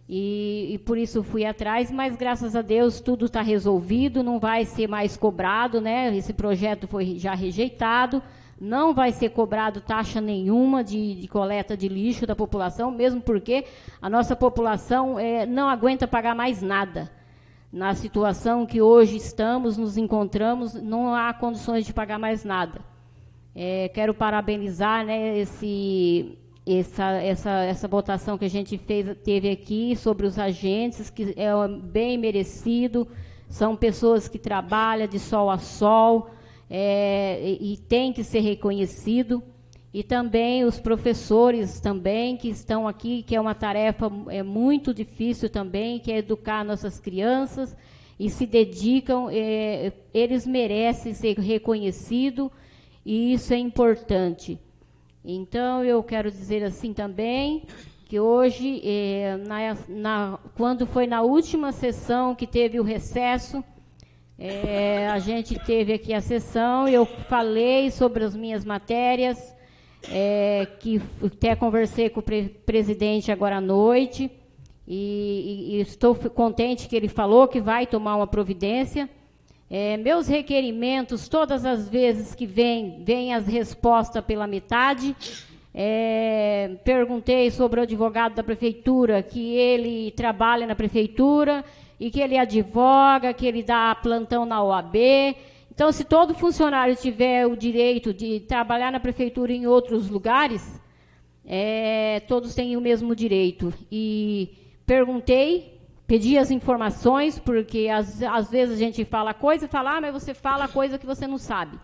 E por isso fui atrás, mas graças a Deus tudo está resolvido, não vai ser mais cobrado, né? Esse projeto foi já rejeitado, não vai ser cobrado taxa nenhuma de coleta de lixo da população, mesmo porque a nossa população não aguenta pagar mais nada. Na situação que hoje nos encontramos, não há condições de pagar mais nada. Quero parabenizar, né, essa votação que a gente teve aqui sobre os agentes, que é bem merecido, são pessoas que trabalham de sol a sol, e tem que ser reconhecido. E também os professores também que estão aqui, que é uma tarefa muito difícil também, que é educar nossas crianças, e se dedicam, eles merecem ser reconhecidos, e isso é importante. Então, eu quero dizer assim também, que hoje, quando foi na última sessão que teve o recesso, a gente teve aqui a sessão, eu falei sobre as minhas matérias, que até conversei com o presidente agora à noite, e estou contente que ele falou que vai tomar uma providência. Meus requerimentos, todas as vezes que vem as respostas pela metade. Perguntei sobre o advogado da prefeitura, que ele trabalha na prefeitura e que ele advoga, que ele dá plantão na OAB. Então, se todo funcionário tiver o direito de trabalhar na prefeitura e em outros lugares, todos têm o mesmo direito. E perguntei, pedi as informações, porque às vezes a gente fala coisa e fala, mas você fala coisa que você não sabe.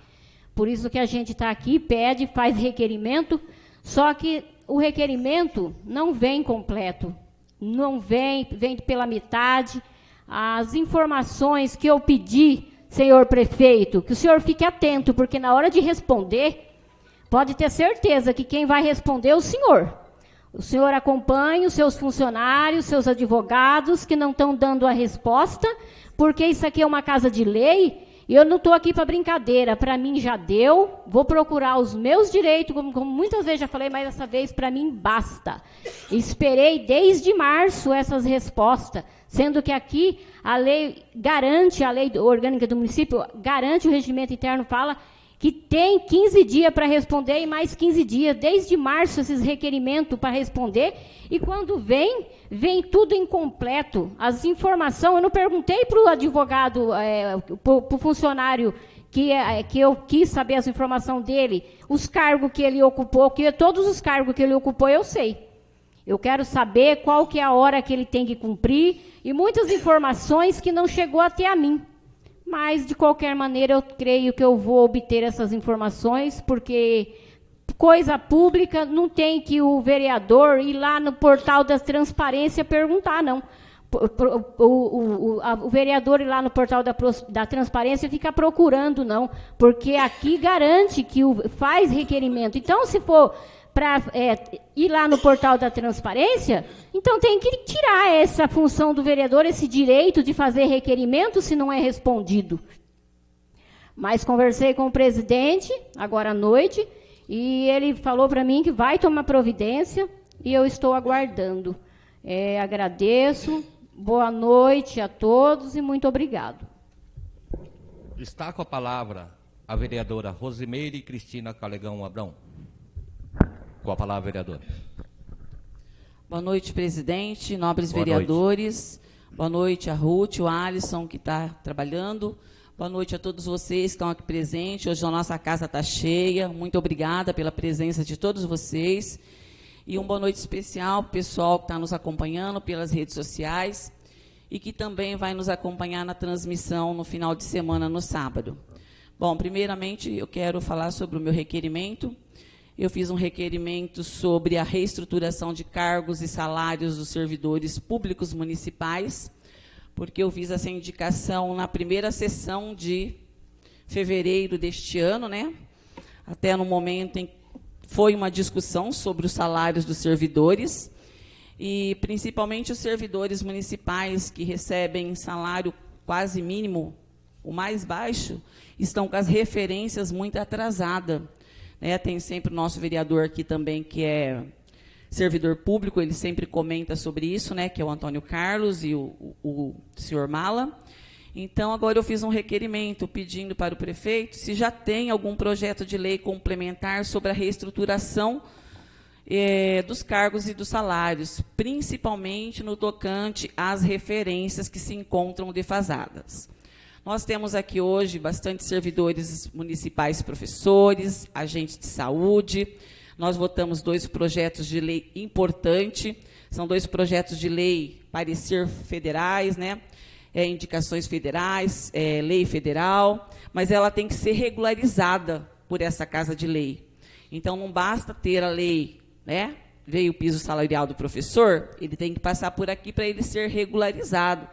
Por isso que a gente está aqui, pede, faz requerimento, só que o requerimento não vem completo, não vem pela metade. As informações que eu pedi, senhor prefeito, que o senhor fique atento, porque na hora de responder, pode ter certeza que quem vai responder é o senhor. O senhor acompanha os seus funcionários, seus advogados, que não estão dando a resposta, porque isso aqui é uma casa de lei, E eu não estou aqui para brincadeira, para mim já deu, vou procurar os meus direitos, como muitas vezes já falei, mas dessa vez para mim basta. Esperei desde março essas respostas, sendo que aqui a lei garante, a lei orgânica do município garante, o regimento interno fala que tem 15 dias para responder e mais 15 dias, desde março, esses requerimentos para responder, e quando vem tudo incompleto. As informações, eu não perguntei para o advogado, para o funcionário, que eu quis saber as informações dele, os cargos que ele ocupou, que todos os cargos que ele ocupou eu sei. Eu quero saber qual que é a hora que ele tem que cumprir, e muitas informações que não chegou até a mim. Mas, de qualquer maneira, eu creio que eu vou obter essas informações, porque coisa pública não tem que o vereador ir lá no portal da transparência perguntar, não. O vereador ir lá no portal da transparência fica procurando, não, porque aqui garante que faz requerimento. Então, se for para ir lá no portal da transparência, então tem que tirar essa função do vereador, esse direito de fazer requerimento se não é respondido. Mas conversei com o presidente agora à noite e ele falou para mim que vai tomar providência e eu estou aguardando. Agradeço, boa noite a todos e muito obrigado. Está com a palavra a vereadora Rosimeire Cristina Calegão Abrão. Com a palavra, vereadora. Boa noite, presidente, nobres Boa vereadores. Noite. Boa noite a Ruth, o Alisson, que está trabalhando. Boa noite a todos vocês que estão aqui presentes. Hoje a nossa casa está cheia. Muito obrigada pela presença de todos vocês. E uma boa noite especial para o pessoal que está nos acompanhando pelas redes sociais e que também vai nos acompanhar na transmissão no final de semana, no sábado. Bom, primeiramente, eu quero falar sobre o meu requerimento. Eu fiz um requerimento sobre a reestruturação de cargos e salários dos servidores públicos municipais, porque eu fiz essa indicação na primeira sessão de fevereiro deste ano, né? Até no momento em que foi uma discussão sobre os salários dos servidores, e principalmente os servidores municipais que recebem salário quase mínimo, o mais baixo, estão com as referências muito atrasadas. Tem sempre o nosso vereador aqui também, que é servidor público, ele sempre comenta sobre isso, que é o Antônio Carlos e o senhor Mala. Então, agora eu fiz um requerimento pedindo para o prefeito se já tem algum projeto de lei complementar sobre a reestruturação dos cargos e dos salários, principalmente no tocante às referências que se encontram defasadas. Nós temos aqui hoje bastante servidores municipais, professores, agentes de saúde. Nós votamos 2 projetos de lei importantes. São 2 projetos de lei, parecer federais, indicações federais, lei federal, mas ela tem que ser regularizada por essa Casa de Lei. Então, não basta ter a lei, veio o piso salarial do professor, ele tem que passar por aqui para ele ser regularizado.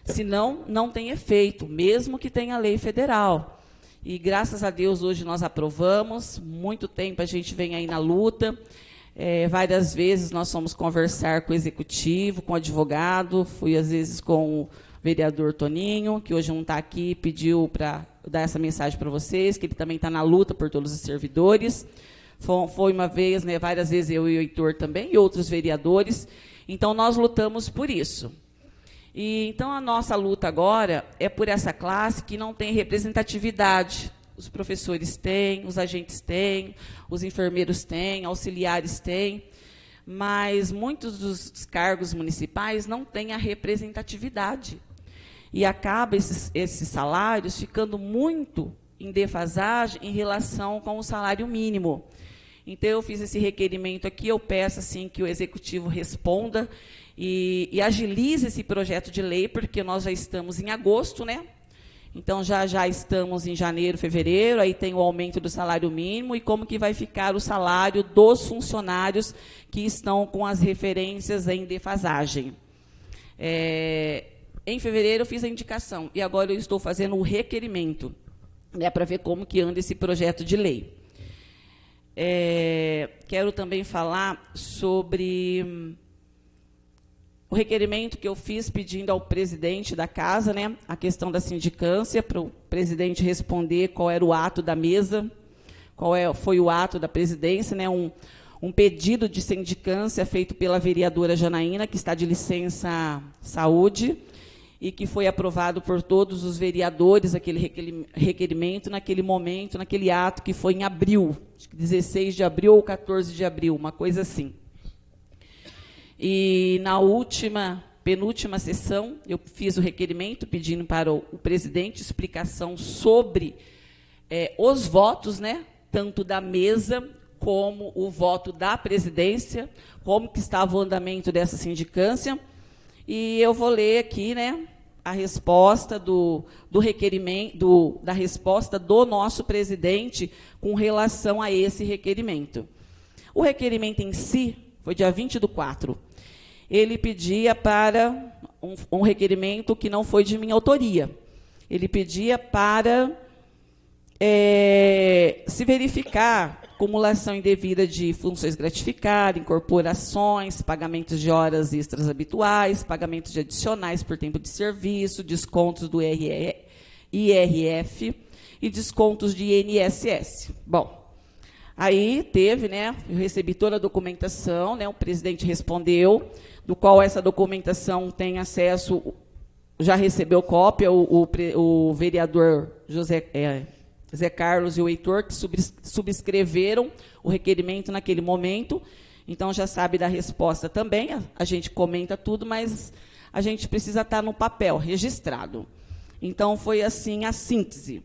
Senão, não tem efeito, mesmo que tenha lei federal. E, graças a Deus, hoje nós aprovamos. Muito tempo a gente vem aí na luta. Várias vezes nós fomos conversar com o executivo, com o advogado. Fui, às vezes, com o vereador Toninho, que hoje não está aqui, pediu para dar essa mensagem para vocês, que ele também está na luta por todos os servidores. Foi uma vez, várias vezes eu e o Heitor também, e outros vereadores. Então, nós lutamos por isso. Então, a nossa luta agora é por essa classe que não tem representatividade. Os professores têm, os agentes têm, os enfermeiros têm, auxiliares têm, mas muitos dos cargos municipais não têm a representatividade. E acaba esses salários ficando muito em defasagem em relação com o salário mínimo. Então, eu fiz esse requerimento aqui, eu peço assim, que o Executivo responda e agilize esse projeto de lei, porque nós já estamos em agosto, Então, já estamos em janeiro, fevereiro, aí tem o aumento do salário mínimo, e como que vai ficar o salário dos funcionários que estão com as referências em defasagem. Em fevereiro, eu fiz a indicação, e agora eu estou fazendo o requerimento, para ver como que anda esse projeto de lei. Quero também falar sobre o requerimento que eu fiz pedindo ao presidente da casa, né, a questão da sindicância, para o presidente responder qual era o ato da mesa, foi o ato da presidência, né, um pedido de sindicância feito pela vereadora Janaína, que está de licença saúde, e que foi aprovado por todos os vereadores, aquele requerimento, naquele momento, naquele ato que foi em abril, acho que 16 de abril ou 14 de abril, uma coisa assim. E na penúltima sessão, eu fiz o requerimento pedindo para o presidente explicação sobre os votos, né, tanto da mesa como o voto da presidência, como que estava o andamento dessa sindicância. E eu vou ler aqui, né, a resposta do requerimento, da resposta do nosso presidente com relação a esse requerimento. O requerimento em si foi dia 20/4. Ele pedia para um requerimento que não foi de minha autoria. Ele pedia para se verificar acumulação indevida de funções gratificadas, incorporações, pagamentos de horas extras habituais, pagamentos de adicionais por tempo de serviço, descontos do IRF e descontos de INSS. Bom, aí teve, né, eu recebi toda a documentação, né, o presidente respondeu, do qual essa documentação tem acesso, já recebeu cópia, o vereador Zé Carlos e o Heitor, que subscreveram o requerimento naquele momento, então já sabe da resposta também, a gente comenta tudo, mas a gente precisa estar no papel, registrado. Então, foi assim a síntese.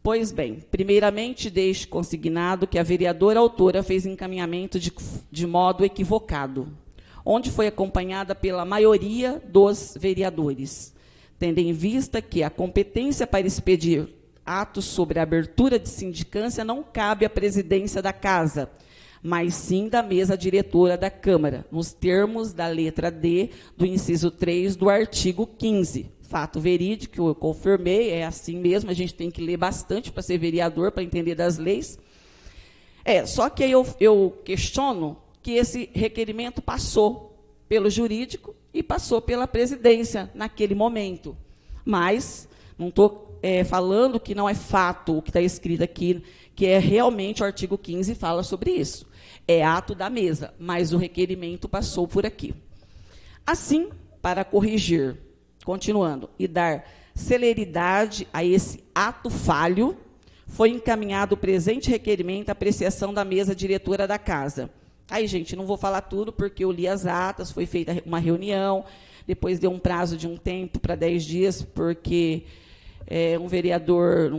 Pois bem, primeiramente, deixo consignado que a vereadora autora fez encaminhamento de modo equivocado, onde foi acompanhada pela maioria dos vereadores, tendo em vista que a competência para expedir atos sobre a abertura de sindicância não cabe à presidência da casa, mas sim da mesa diretora da Câmara, nos termos da letra D do inciso 3 do artigo 15. Fato verídico, eu confirmei, é assim mesmo, a gente tem que ler bastante para ser vereador, para entender das leis. Só que aí eu questiono que esse requerimento passou pelo jurídico e passou pela presidência naquele momento. Mas não estou falando que não é fato o que está escrito aqui, que é realmente o artigo 15 fala sobre isso. É ato da mesa, mas o requerimento passou por aqui. Assim, para corrigir, continuando, e dar celeridade a esse ato falho, foi encaminhado o presente requerimento à apreciação da mesa diretora da casa. Aí, gente, não vou falar tudo, porque eu li as atas, foi feita uma reunião, depois deu um prazo de um tempo para 10 dias, porque um vereador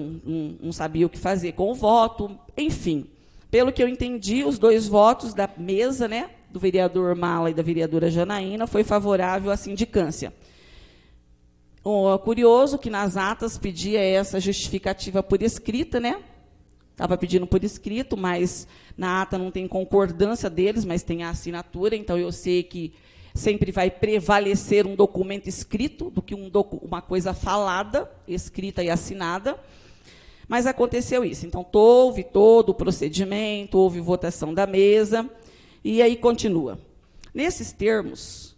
não sabia o que fazer com o voto, enfim. Pelo que eu entendi, os 2 votos da mesa, né, do vereador Mala e da vereadora Janaína, foi favorável à sindicância. Curioso que nas atas pedia essa justificativa por escrita, né? Estava pedindo por escrito, mas na ata não tem concordância deles, mas tem a assinatura, então eu sei que sempre vai prevalecer um documento escrito do que uma coisa falada, escrita e assinada. Mas aconteceu isso. Então, houve todo o procedimento, houve votação da mesa, e aí continua. Nesses termos,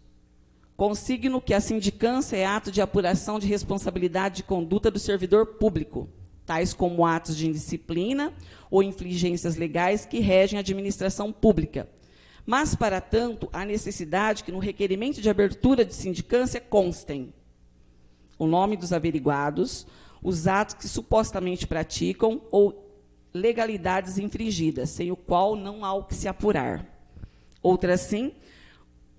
consigno que a sindicância é ato de apuração de responsabilidade de conduta do servidor público, tais como atos de indisciplina ou infligências legais que regem a administração pública. Mas, para tanto, há necessidade que no requerimento de abertura de sindicância constem o nome dos averiguados, os atos que supostamente praticam ou legalidades infringidas, sem o qual não há o que se apurar. Outra assim,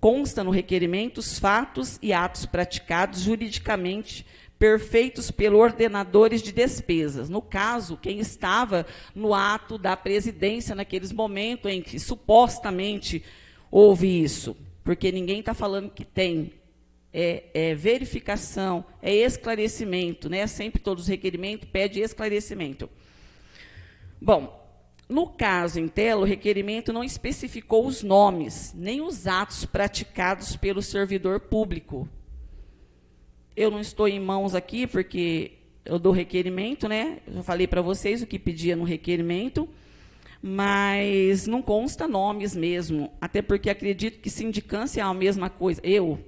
consta no requerimento os fatos e atos praticados juridicamente perfeitos pelos ordenadores de despesas. No caso, quem estava no ato da presidência naqueles momentos em que supostamente houve isso, porque ninguém está falando que tem. Verificação, esclarecimento, né? Sempre todos os requerimentos pedem esclarecimento. Bom, no caso em tela, o requerimento não especificou os nomes, nem os atos praticados pelo servidor público. Eu não estou em mãos aqui, porque eu dou requerimento, né? Eu já falei para vocês o que pedia no requerimento, mas não consta nomes mesmo, até porque acredito que sindicância é a mesma coisa. Eu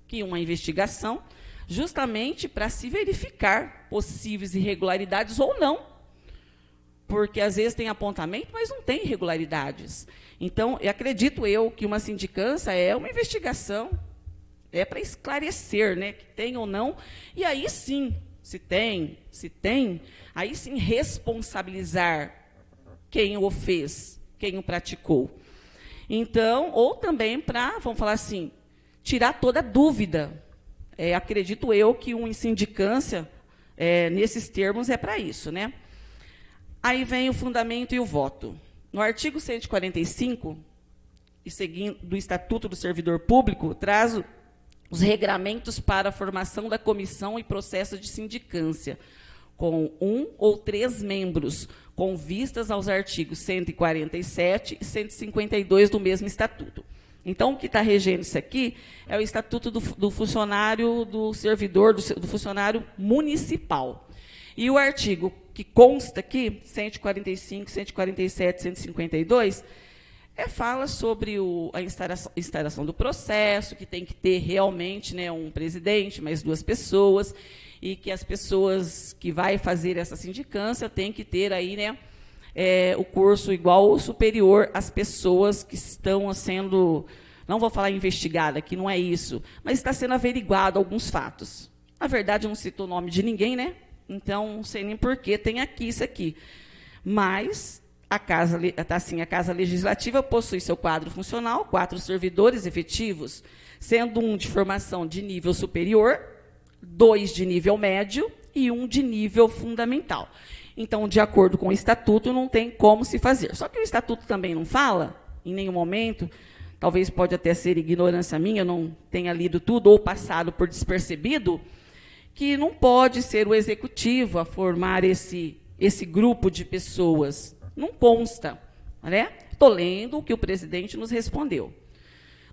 que uma investigação, justamente para se verificar possíveis irregularidades ou não, porque às vezes tem apontamento, mas não tem irregularidades. Então, acredito eu que uma sindicância é uma investigação, é para esclarecer, né, que tem ou não, e aí sim, se tem, aí sim responsabilizar quem o fez, quem o praticou. Então, ou também para, vamos falar assim, tirar toda dúvida. Acredito eu que uma sindicância, nesses termos, é para isso, né? Aí vem o fundamento e o voto. No artigo 145, e seguindo, do Estatuto do Servidor Público, traz os regramentos para a formação da comissão e processo de sindicância, com 1 ou 3 membros, com vistas aos artigos 147 e 152 do mesmo Estatuto. Então, o que está regendo isso aqui é o Estatuto do Funcionário, do Servidor, do Funcionário Municipal. E o artigo que consta aqui, 145, 147, 152, fala sobre a instauração do processo, que tem que ter realmente, né, um presidente, mais 2 pessoas, e que as pessoas que vai fazer essa sindicância têm que ter aí, né, o curso igual ou superior às pessoas que estão sendo, não vou falar investigada, que não é isso, mas está sendo averiguado alguns fatos. Na verdade, não citou o nome de ninguém, né? Então, não sei nem por que tem aqui isso aqui. Mas a Casa Legislativa possui seu quadro funcional, 4 servidores efetivos, sendo um de formação de nível superior, 2 de nível médio e 1 de nível fundamental. Então, de acordo com o Estatuto, não tem como se fazer. Só que o Estatuto também não fala, em nenhum momento, talvez pode até ser ignorância minha, eu não tenha lido tudo ou passado por despercebido, que não pode ser o Executivo a formar esse grupo de pessoas. Não consta, né? Estou lendo o que o presidente nos respondeu.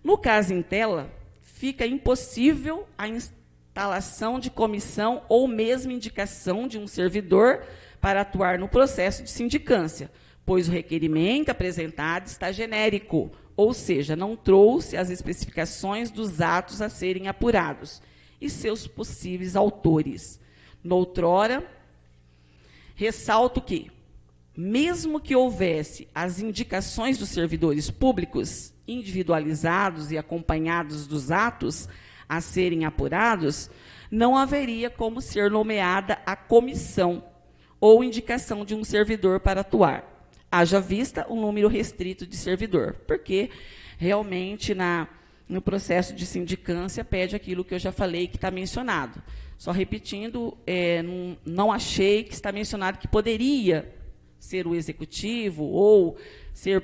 No caso em tela, fica impossível a instalação de comissão ou mesmo indicação de um servidor para atuar no processo de sindicância, pois o requerimento apresentado está genérico, ou seja, não trouxe as especificações dos atos a serem apurados e seus possíveis autores. Noutrora, ressalto que, mesmo que houvesse as indicações dos servidores públicos, individualizados e acompanhados dos atos a serem apurados, não haveria como ser nomeada a comissão ou indicação de um servidor para atuar. Haja vista o número restrito de servidor, porque realmente no processo de sindicância pede aquilo que eu já falei que está mencionado. Só repetindo, não achei que está mencionado que poderia ser o executivo ou ser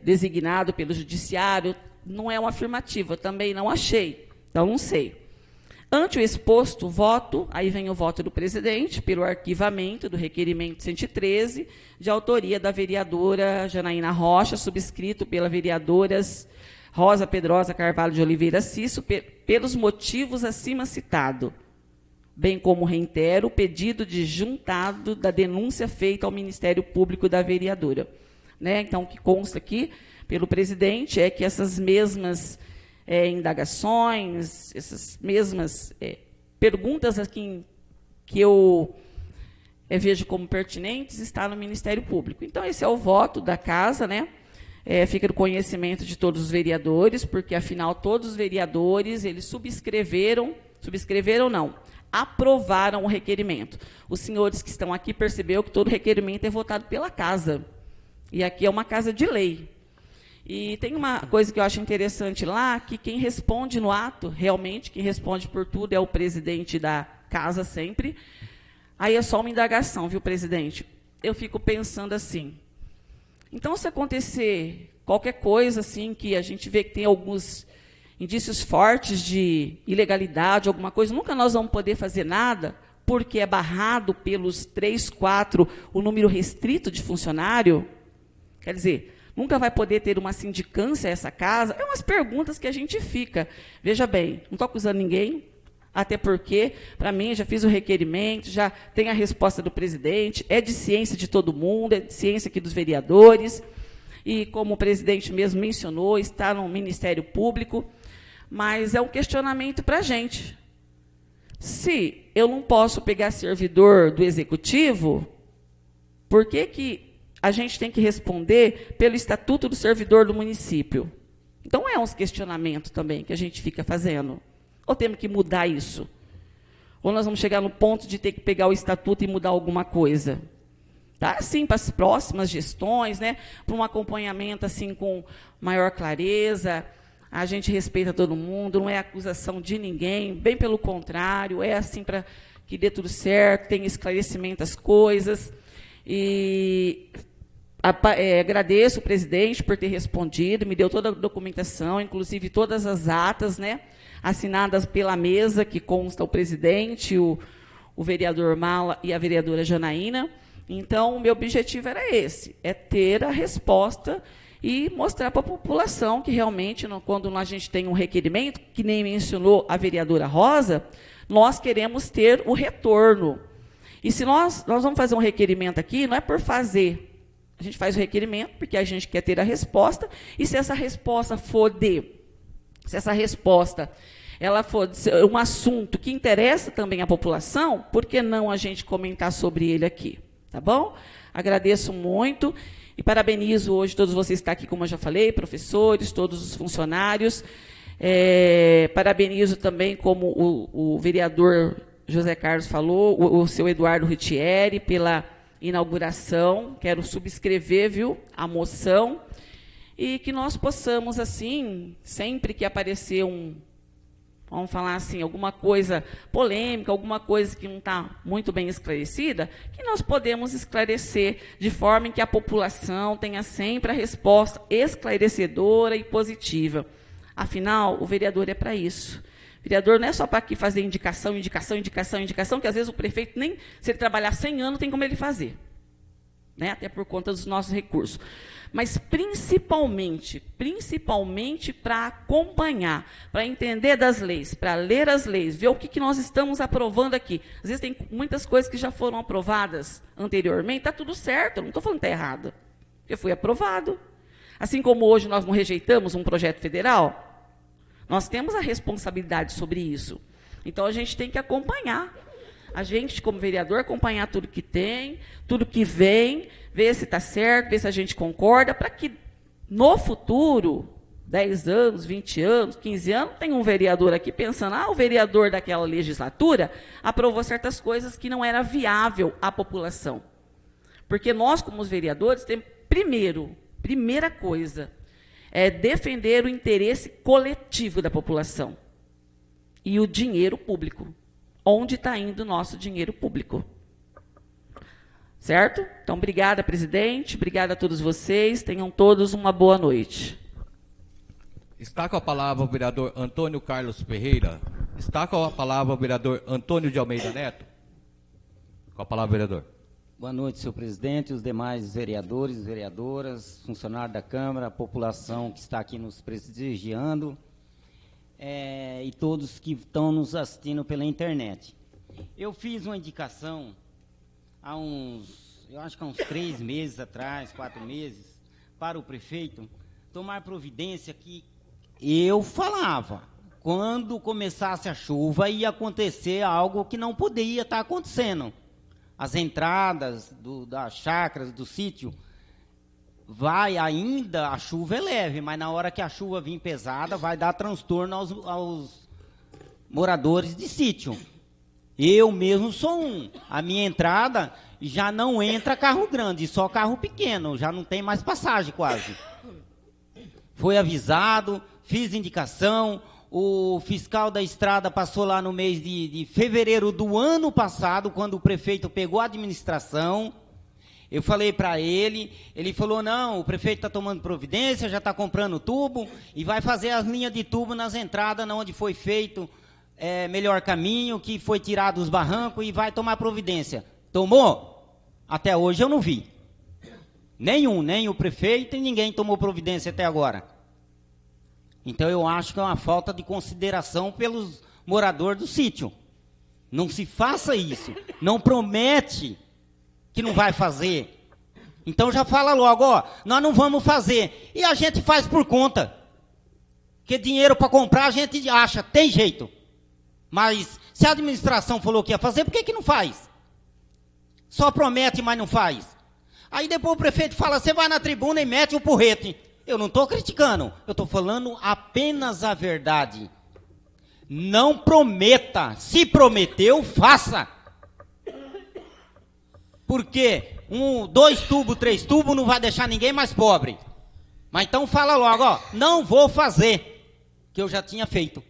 designado pelo judiciário. Não é uma afirmativa, também não achei. Então, não sei. Ante o exposto, voto, aí vem o voto do presidente, pelo arquivamento do requerimento 113, de autoria da vereadora Janaína Rocha, subscrito pela vereadoras Rosa Pedrosa Carvalho de Oliveira Cisso, pelos motivos acima citado, bem como reitero o pedido de juntado da denúncia feita ao Ministério Público da vereadora. Né? Então, o que consta aqui pelo presidente é que essas mesmas indagações, essas mesmas perguntas aqui que eu vejo como pertinentes, está no Ministério Público. Então, esse é o voto da Casa, né? Fica no conhecimento de todos os vereadores, porque, afinal, todos os vereadores, eles subscreveram não, aprovaram o requerimento. Os senhores que estão aqui perceberam que todo requerimento é votado pela Casa. E aqui é uma casa de lei. E tem uma coisa que eu acho interessante lá, que quem responde no ato, realmente, quem responde por tudo é o presidente da Casa sempre. Aí é só uma indagação, viu, presidente? Eu fico pensando assim, então, se acontecer qualquer coisa assim, que a gente vê que tem alguns indícios fortes de ilegalidade, alguma coisa, nunca nós vamos poder fazer nada, porque é barrado pelos 3, 4, o número restrito de funcionário. Quer dizer, nunca vai poder ter uma sindicância essa casa? É umas perguntas que a gente fica. Veja bem, não estou acusando ninguém, até porque, para mim, já fiz o requerimento, já tem a resposta do presidente, é de ciência de todo mundo, é de ciência aqui dos vereadores, e como o presidente mesmo mencionou, está no Ministério Público. mas é um questionamento para a gente. Se eu não posso pegar servidor do executivo, por que a gente tem que responder pelo Estatuto do Servidor do Município? Então, é uns questionamentos também que a gente fica fazendo. Ou temos que mudar isso? Ou nós vamos chegar no ponto de ter que pegar o Estatuto e mudar alguma coisa? Tá? Assim, para as próximas gestões, né? Para um acompanhamento assim, com maior clareza. A gente respeita todo mundo, não é acusação de ninguém, bem pelo contrário, é assim para que dê tudo certo, tenha esclarecimento das coisas. E agradeço o presidente por ter respondido, me deu toda a documentação, inclusive todas as atas, né, assinadas pela mesa, que consta o presidente, o vereador Mala e a vereadora Janaína. Então, o meu objetivo era esse, é ter a resposta e mostrar para a população que realmente, quando a gente tem um requerimento, que nem mencionou a vereadora Rosa, nós queremos ter o retorno. E se nós vamos fazer um requerimento aqui, não é por fazer. A gente faz o requerimento porque a gente quer ter a resposta, e se essa resposta ela for um assunto que interessa também à população, por que não a gente comentar sobre ele aqui? Tá bom? Agradeço muito. E parabenizo hoje todos vocês que estão aqui, como eu já falei, professores, todos os funcionários. Parabenizo também, como o vereador José Carlos falou, o seu Eduardo Ritieri, pela inauguração. Quero subscrever, viu, a moção. E que nós possamos, assim, sempre que aparecer vamos falar assim, alguma coisa polêmica, alguma coisa que não está muito bem esclarecida, que nós podemos esclarecer de forma em que a população tenha sempre a resposta esclarecedora e positiva. Afinal, o vereador é para isso. O vereador não é só para aqui fazer indicação, que às vezes o prefeito, nem se ele trabalhar 100 anos, tem como ele fazer. Né? Até por conta dos nossos recursos. Mas principalmente para acompanhar, para entender das leis, para ler as leis, ver o que nós estamos aprovando aqui. Às vezes tem muitas coisas que já foram aprovadas anteriormente, está tudo certo, eu não estou falando que está errado, porque foi aprovado. Assim como hoje nós não rejeitamos um projeto federal, nós temos a responsabilidade sobre isso. Então, a gente tem que acompanhar. A gente, como vereador, acompanhar tudo que tem, tudo que vem, ver se está certo, ver se a gente concorda, para que no futuro, 10 anos, 20 anos, 15 anos, tem um vereador aqui pensando, o vereador daquela legislatura aprovou certas coisas que não era viável à população. Porque nós, como os vereadores, temos, primeira coisa, é defender o interesse coletivo da população e o dinheiro público. Onde está indo o nosso dinheiro público. Certo? Então, obrigada, presidente, obrigada a todos vocês, tenham todos uma boa noite. Está com a palavra o vereador Antônio Carlos Ferreira. Está com a palavra o vereador Antônio de Almeida Neto. Com a palavra, vereador. Boa noite, senhor presidente, os demais vereadores, vereadoras, funcionários da Câmara, a população que está aqui nos prestigiando. E todos que estão nos assistindo pela internet. Eu fiz uma indicação eu acho que há uns 3 meses atrás, 4 meses, para o prefeito tomar providência que eu falava, quando começasse a chuva ia acontecer algo que não poderia estar acontecendo. As entradas das chácaras, do sítio, a chuva é leve, mas na hora que a chuva vir pesada, vai dar transtorno aos moradores de sítio. Eu mesmo sou a minha entrada já não entra carro grande, só carro pequeno, já não tem mais passagem quase. Foi avisado, fiz indicação, o fiscal da estrada passou lá no mês de fevereiro do ano passado, quando o prefeito pegou a administração. Eu falei para ele falou, não, o prefeito está tomando providência, já está comprando tubo e vai fazer as linhas de tubo nas entradas, onde foi feito melhor caminho, que foi tirado os barrancos e vai tomar providência. Tomou? Até hoje eu não vi. Nem o prefeito e ninguém tomou providência até agora. Então eu acho que é uma falta de consideração pelos moradores do sítio. Não se faça isso, não promete que não vai fazer. Então já fala logo, nós não vamos fazer. E a gente faz por conta. Porque dinheiro para comprar a gente acha, tem jeito. Mas se a administração falou que ia fazer, por que que não faz? Só promete, mas não faz. Aí depois o prefeito fala, você vai na tribuna e mete o porrete. Eu não estou criticando, eu estou falando apenas a verdade. Não prometa, se prometeu, faça. Porque 1, 2 tubos, 3 tubos não vai deixar ninguém mais pobre. Mas então fala logo, ó, não vou fazer, que eu já tinha feito.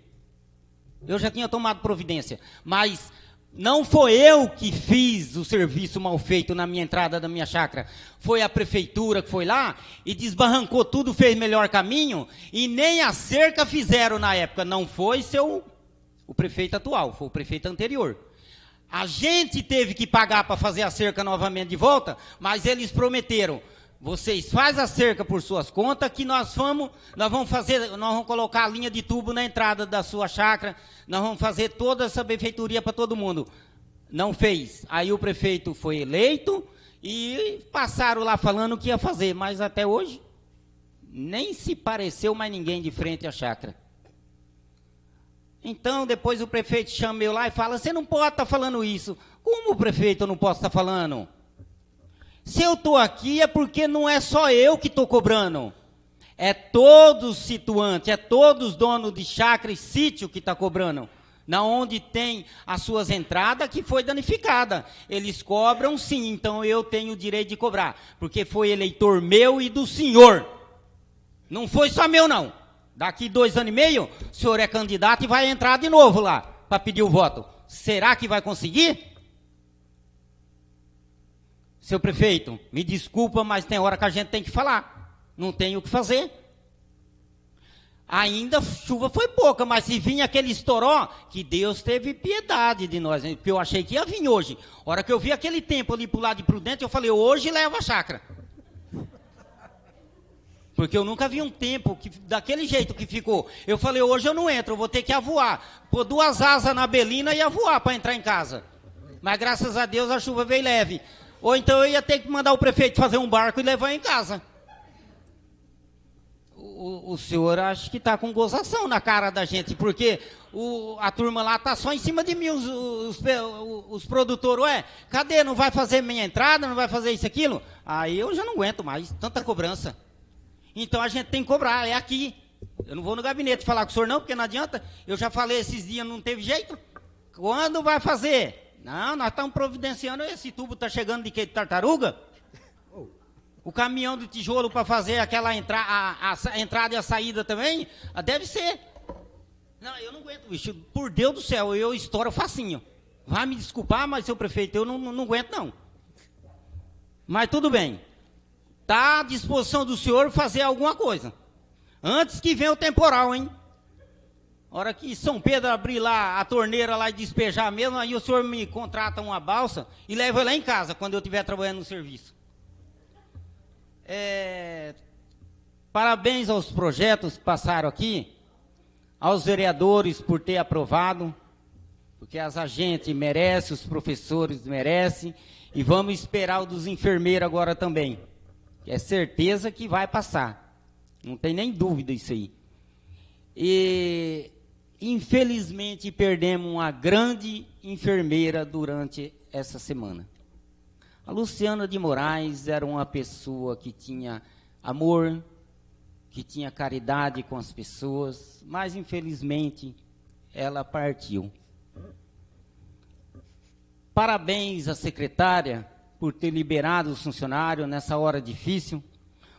Eu já tinha tomado providência, mas não foi eu que fiz o serviço mal feito na minha entrada da minha chácara. Foi a prefeitura que foi lá e desbarrancou tudo, fez melhor caminho, e nem a cerca fizeram na época. Não foi o prefeito atual, foi o prefeito anterior. A gente teve que pagar para fazer a cerca novamente de volta, mas eles prometeram, vocês fazem a cerca por suas contas, que nós vamos colocar a linha de tubo na entrada da sua chácara, nós vamos fazer toda essa benfeitoria para todo mundo. Não fez. Aí o prefeito foi eleito e passaram lá falando que ia fazer, mas até hoje nem se pareceu mais ninguém de frente à chácara. Então depois o prefeito chama eu lá e fala, você não pode estar falando isso. Como o prefeito eu não posso estar falando? Se eu estou aqui é porque não é só eu que estou cobrando. É todos os situantes, é todos os donos de chácara e sítio que está cobrando. Na onde tem as suas entradas que foi danificada. Eles cobram sim, então eu tenho o direito de cobrar. Porque foi eleitor meu e do senhor. Não foi só meu não. Daqui 2 anos e meio, o senhor é candidato e vai entrar de novo lá para pedir o voto. Será que vai conseguir? Seu prefeito, me desculpa, mas tem hora que a gente tem que falar. Não tem o que fazer. Ainda chuva foi pouca, mas se vinha aquele estouró, que Deus teve piedade de nós, porque eu achei que ia vir hoje. A hora que eu vi aquele tempo ali pro lado de Prudente, eu falei, hoje leva a chácara. Porque eu nunca vi um tempo daquele jeito que ficou. Eu falei, hoje eu não entro, eu vou ter que avoar. Pôr 2 asas na belina e avoar para entrar em casa. Mas graças a Deus a chuva veio leve. Ou então eu ia ter que mandar o prefeito fazer um barco e levar em casa. O senhor acho que está com gozação na cara da gente, porque a turma lá está só em cima de mim, os produtores, ué, cadê? Não vai fazer minha entrada, não vai fazer isso, aquilo? Aí eu já não aguento mais, tanta cobrança. Então a gente tem que cobrar, é aqui. Eu não vou no gabinete falar com o senhor não, porque não adianta. Eu já falei esses dias, não teve jeito. Quando vai fazer? Não, nós estamos providenciando, esse tubo está chegando de quê? De tartaruga? O caminhão de tijolo para fazer aquela a entrada e a saída também? Deve ser. Não, eu não aguento, bicho. Por Deus do céu, eu estouro facinho. Vai me desculpar, mas, seu prefeito, eu não aguento, não. Mas tudo bem. Está à disposição do senhor fazer alguma coisa. Antes que venha o temporal, hein? A hora que São Pedro abrir lá a torneira lá e despejar mesmo, aí o senhor me contrata uma balsa e leva lá em casa, quando eu estiver trabalhando no serviço. Parabéns aos projetos que passaram aqui, aos vereadores por ter aprovado, porque as agentes merecem, os professores merecem, e vamos esperar o dos enfermeiros agora também. É certeza que vai passar, não tem nem dúvida isso aí. E infelizmente perdemos uma grande enfermeira durante essa semana. A Luciana de Moraes era uma pessoa que tinha amor, que tinha caridade com as pessoas, mas infelizmente ela partiu. Parabéns à secretária por ter liberado os funcionários nessa hora difícil,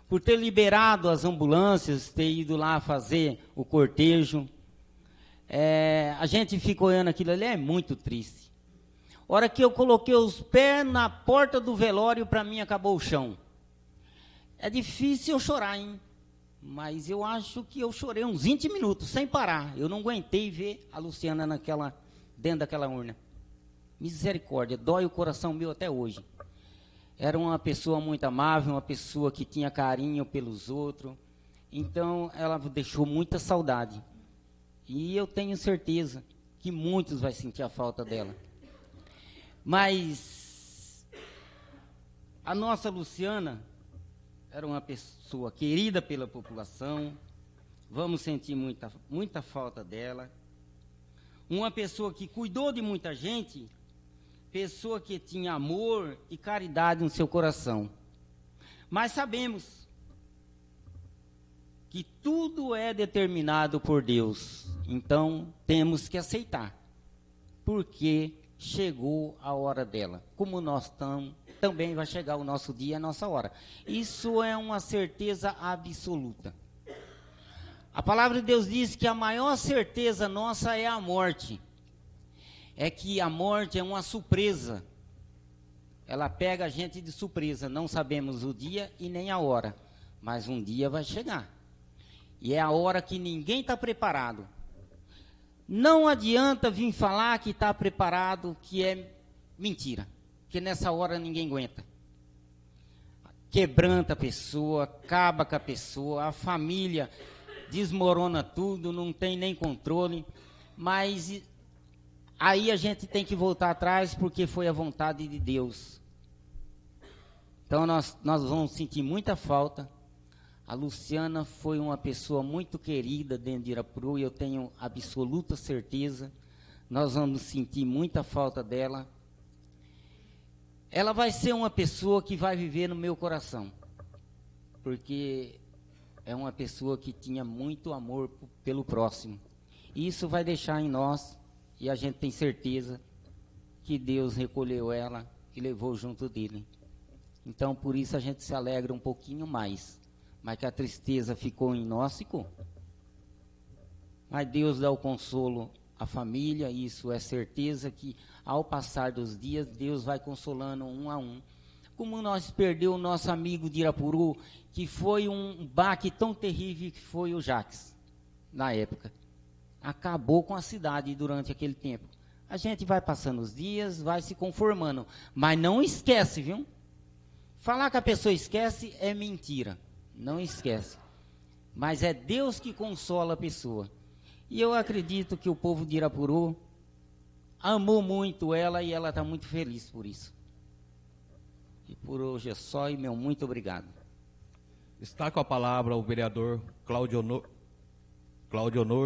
por ter liberado as ambulâncias, ter ido lá fazer o cortejo. A gente fica olhando aquilo ali, é muito triste. A hora que eu coloquei os pés na porta do velório, para mim acabou o chão. É difícil eu chorar, hein? Mas eu acho que eu chorei uns 20 minutos, sem parar. Eu não aguentei ver a Luciana dentro daquela urna. Misericórdia, dói o coração meu até hoje. Era uma pessoa muito amável, uma pessoa que tinha carinho pelos outros. Então, ela deixou muita saudade. E eu tenho certeza que muitos vão sentir a falta dela. Mas a nossa Luciana era uma pessoa querida pela população, vamos sentir muita falta dela. Uma pessoa que cuidou de muita gente, pessoa que tinha amor e caridade no seu coração. Mas sabemos que tudo é determinado por Deus, então temos que aceitar, porque chegou a hora dela. Como nós também vai chegar o nosso dia, a nossa hora. Isso é uma certeza absoluta. A palavra de Deus diz que a maior certeza nossa é a morte. É que a morte é uma surpresa. Ela pega a gente de surpresa. Não sabemos o dia e nem a hora. Mas um dia vai chegar. E é a hora que ninguém está preparado. Não adianta vir falar que está preparado, que é mentira. Porque nessa hora ninguém aguenta. Quebranta a pessoa, acaba com a pessoa, a família desmorona tudo, não tem nem controle. Mas aí a gente tem que voltar atrás, porque foi a vontade de Deus. Então nós vamos sentir muita falta. A Luciana foi uma pessoa muito querida dentro de Irapuru, e eu tenho absoluta certeza. Nós vamos sentir muita falta dela. Ela vai ser uma pessoa que vai viver no meu coração, porque é uma pessoa que tinha muito amor pelo próximo. E isso vai deixar em nós, e a gente tem certeza que Deus recolheu ela e levou junto dele. Então, por isso a gente se alegra um pouquinho mais. Mas que a tristeza ficou em nós, ficou. Mas Deus dá o consolo à família, isso é certeza que ao passar dos dias, Deus vai consolando um a um. Como nós perdeu o nosso amigo de Irapuru, que foi um baque tão terrível que foi o Jaques, na época. Acabou com a cidade durante aquele tempo. A gente vai passando os dias, vai se conformando, mas não esquece, viu? Falar que a pessoa esquece é mentira. Não esquece. Mas é Deus que consola a pessoa. E eu acredito que o povo de Irapuru amou muito ela, e ela está muito feliz por isso. E por hoje é só, e meu muito obrigado. Está com a palavra o vereador Claudionor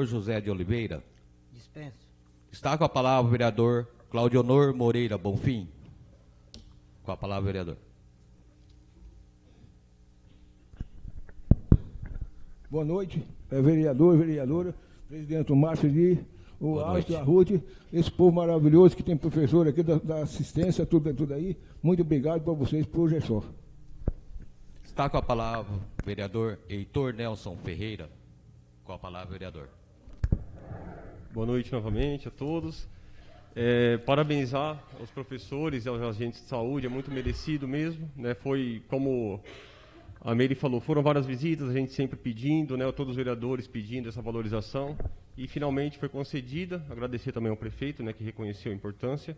José de Oliveira. Dispenso. Está com a palavra o vereador Claudionor Moreira Bonfim. Com a palavra, vereador. Boa noite, vereador, vereadora, presidente Márcio de, o Alto, a Ruth, esse povo maravilhoso que tem professor aqui da assistência, tudo aí. Muito obrigado para vocês, por hoje é só. Está com a palavra o vereador Heitor Nelson Ferreira. Com a palavra, vereador. Boa noite novamente a todos. Parabenizar aos professores e aos agentes de saúde, é muito merecido mesmo, né? Foi como a Meire falou, foram várias visitas, a gente sempre pedindo, né, todos os vereadores pedindo essa valorização, e finalmente foi concedida. Agradecer também ao prefeito, né, que reconheceu a importância.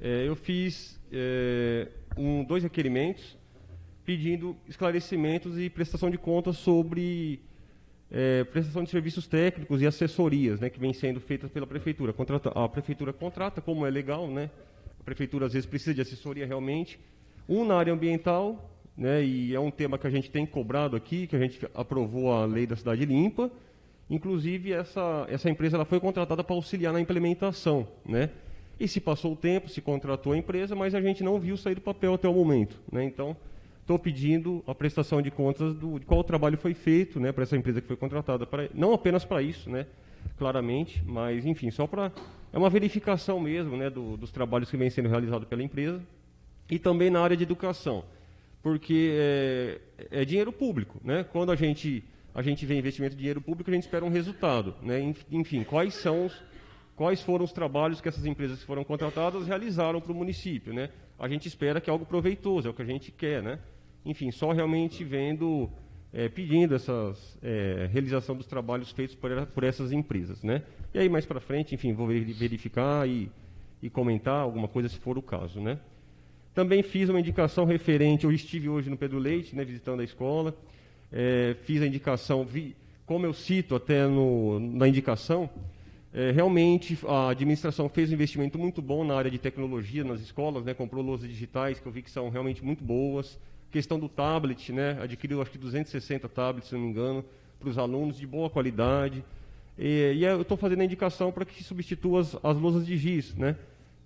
Eu fiz 2 requerimentos pedindo esclarecimentos e prestação de contas sobre prestação de serviços técnicos e assessorias, né, que vem sendo feitas pela prefeitura. A prefeitura contrata, como é legal, né? A prefeitura às vezes precisa de assessoria realmente. Na área ambiental, né, e é um tema que a gente tem cobrado aqui, que a gente aprovou a lei da cidade limpa. Inclusive essa empresa ela foi contratada para auxiliar na implementação, né? E se passou o tempo, se contratou a empresa, mas a gente não viu sair do papel até o momento, né? Então estou pedindo a prestação de contas de qual trabalho foi feito, né, para essa empresa que foi contratada, não apenas para isso, né, claramente, mas enfim, só para é uma verificação mesmo, né, dos trabalhos que vem sendo realizados pela empresa. E também na área de educação, porque é dinheiro público, né? Quando a gente vê investimento de dinheiro público, a gente espera um resultado, né? Enfim, quais foram os trabalhos que essas empresas que foram contratadas realizaram para o município, né? A gente espera que é algo proveitoso, é o que a gente quer, né? Enfim, só realmente pedindo essa realização dos trabalhos feitos por essas empresas, né? E aí mais para frente, enfim, vou verificar e comentar alguma coisa se for o caso, né? Também fiz uma indicação referente, eu estive hoje no Pedro Leite, né, visitando a escola, fiz a indicação, como eu cito até na indicação, realmente a administração fez um investimento muito bom na área de tecnologia nas escolas, né, comprou lousas digitais que eu vi que são realmente muito boas. Questão do tablet, né, adquiriu acho que 260 tablets, se não me engano, para os alunos, de boa qualidade. E eu estou fazendo a indicação para que se substitua as lousas de giz, né?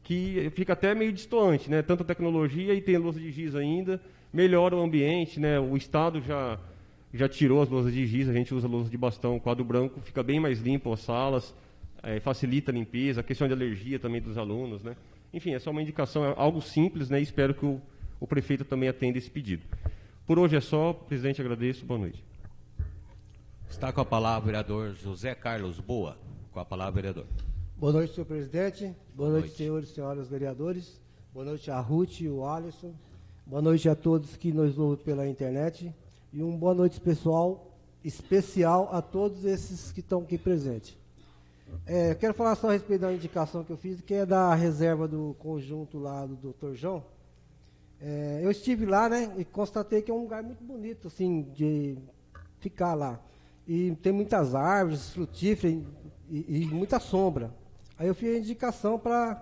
Que fica até meio distoante, né? Tanta tecnologia e tem lousa de giz ainda, melhora o ambiente, né? O Estado já tirou as lousas de giz, a gente usa lousa de bastão, quadro branco, fica bem mais limpo as salas, facilita a limpeza, a questão de alergia também dos alunos, né? Enfim, é só uma indicação, é algo simples, né? E espero que o prefeito também atenda esse pedido. Por hoje é só, presidente, agradeço, boa noite. Está com a palavra o vereador José Carlos Boa. Com a palavra, vereador. Boa noite, senhor presidente. Boa noite, senhores e senhoras vereadores. Boa noite a Ruth e o Alisson. Boa noite a todos que nos ouvem pela internet. E boa noite especial a todos esses que estão aqui presentes. Quero falar só a respeito da indicação que eu fiz, que é da reserva do conjunto lá do Dr. João. Eu estive lá, né, e constatei que é um lugar muito bonito, assim, de ficar lá. E tem muitas árvores frutíferas e muita sombra. Aí eu fiz a indicação para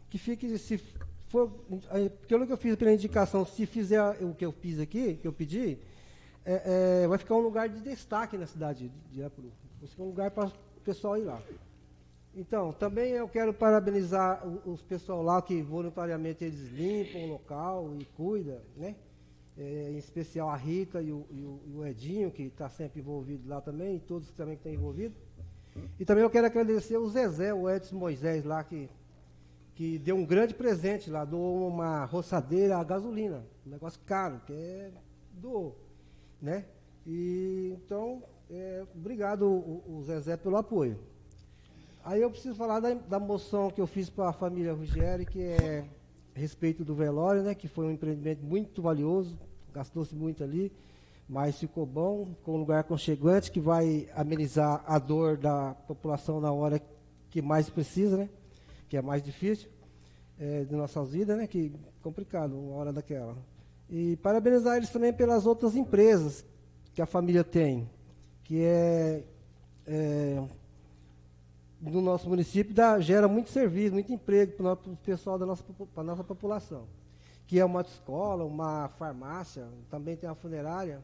que fique, se for, pelo que eu fiz pela indicação, se fizer o que eu fiz aqui, que eu pedi, vai ficar um lugar de destaque na cidade de Irapuru. Vai ficar um lugar para o pessoal ir lá. Então, também eu quero parabenizar os pessoal lá que voluntariamente eles limpam o local e cuidam, né? Em especial a Rita e o Edinho, que está sempre envolvido lá também, e todos também que estão envolvidos. E também eu quero agradecer o Zezé, o Edson Moisés lá, que deu um grande presente lá, doou uma roçadeira a gasolina, um negócio caro, doou, né? E, então, obrigado o Zezé pelo apoio. Aí eu preciso falar da moção que eu fiz para a família Ruggieri, que é a respeito do velório, né, que foi um empreendimento muito valioso, gastou-se muito ali, mas ficou bom, ficou um lugar aconchegante que vai amenizar a dor da população na hora que mais precisa, né, que é mais difícil de nossas vidas, né, que é complicado uma hora daquela. E parabenizar eles também pelas outras empresas que a família tem, que no nosso município gera muito serviço, muito emprego para o pessoal para a nossa população, que é uma escola, uma farmácia, também tem uma funerária,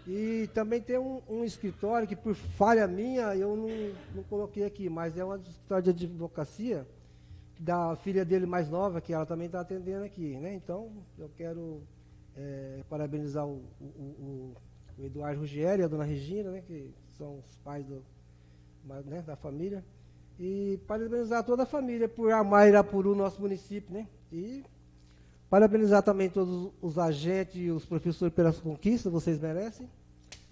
e também tem um escritório que, por falha minha, eu não coloquei aqui, mas é um escritório de advocacia da filha dele mais nova, que ela também está atendendo aqui, né? Então, eu quero parabenizar o Eduardo Ruggieri e a dona Regina, né, que são os pais da família, e parabenizar toda a família por amar Irapuru, nosso município, né? E parabenizar também todos os agentes e os professores pelas conquistas, vocês merecem.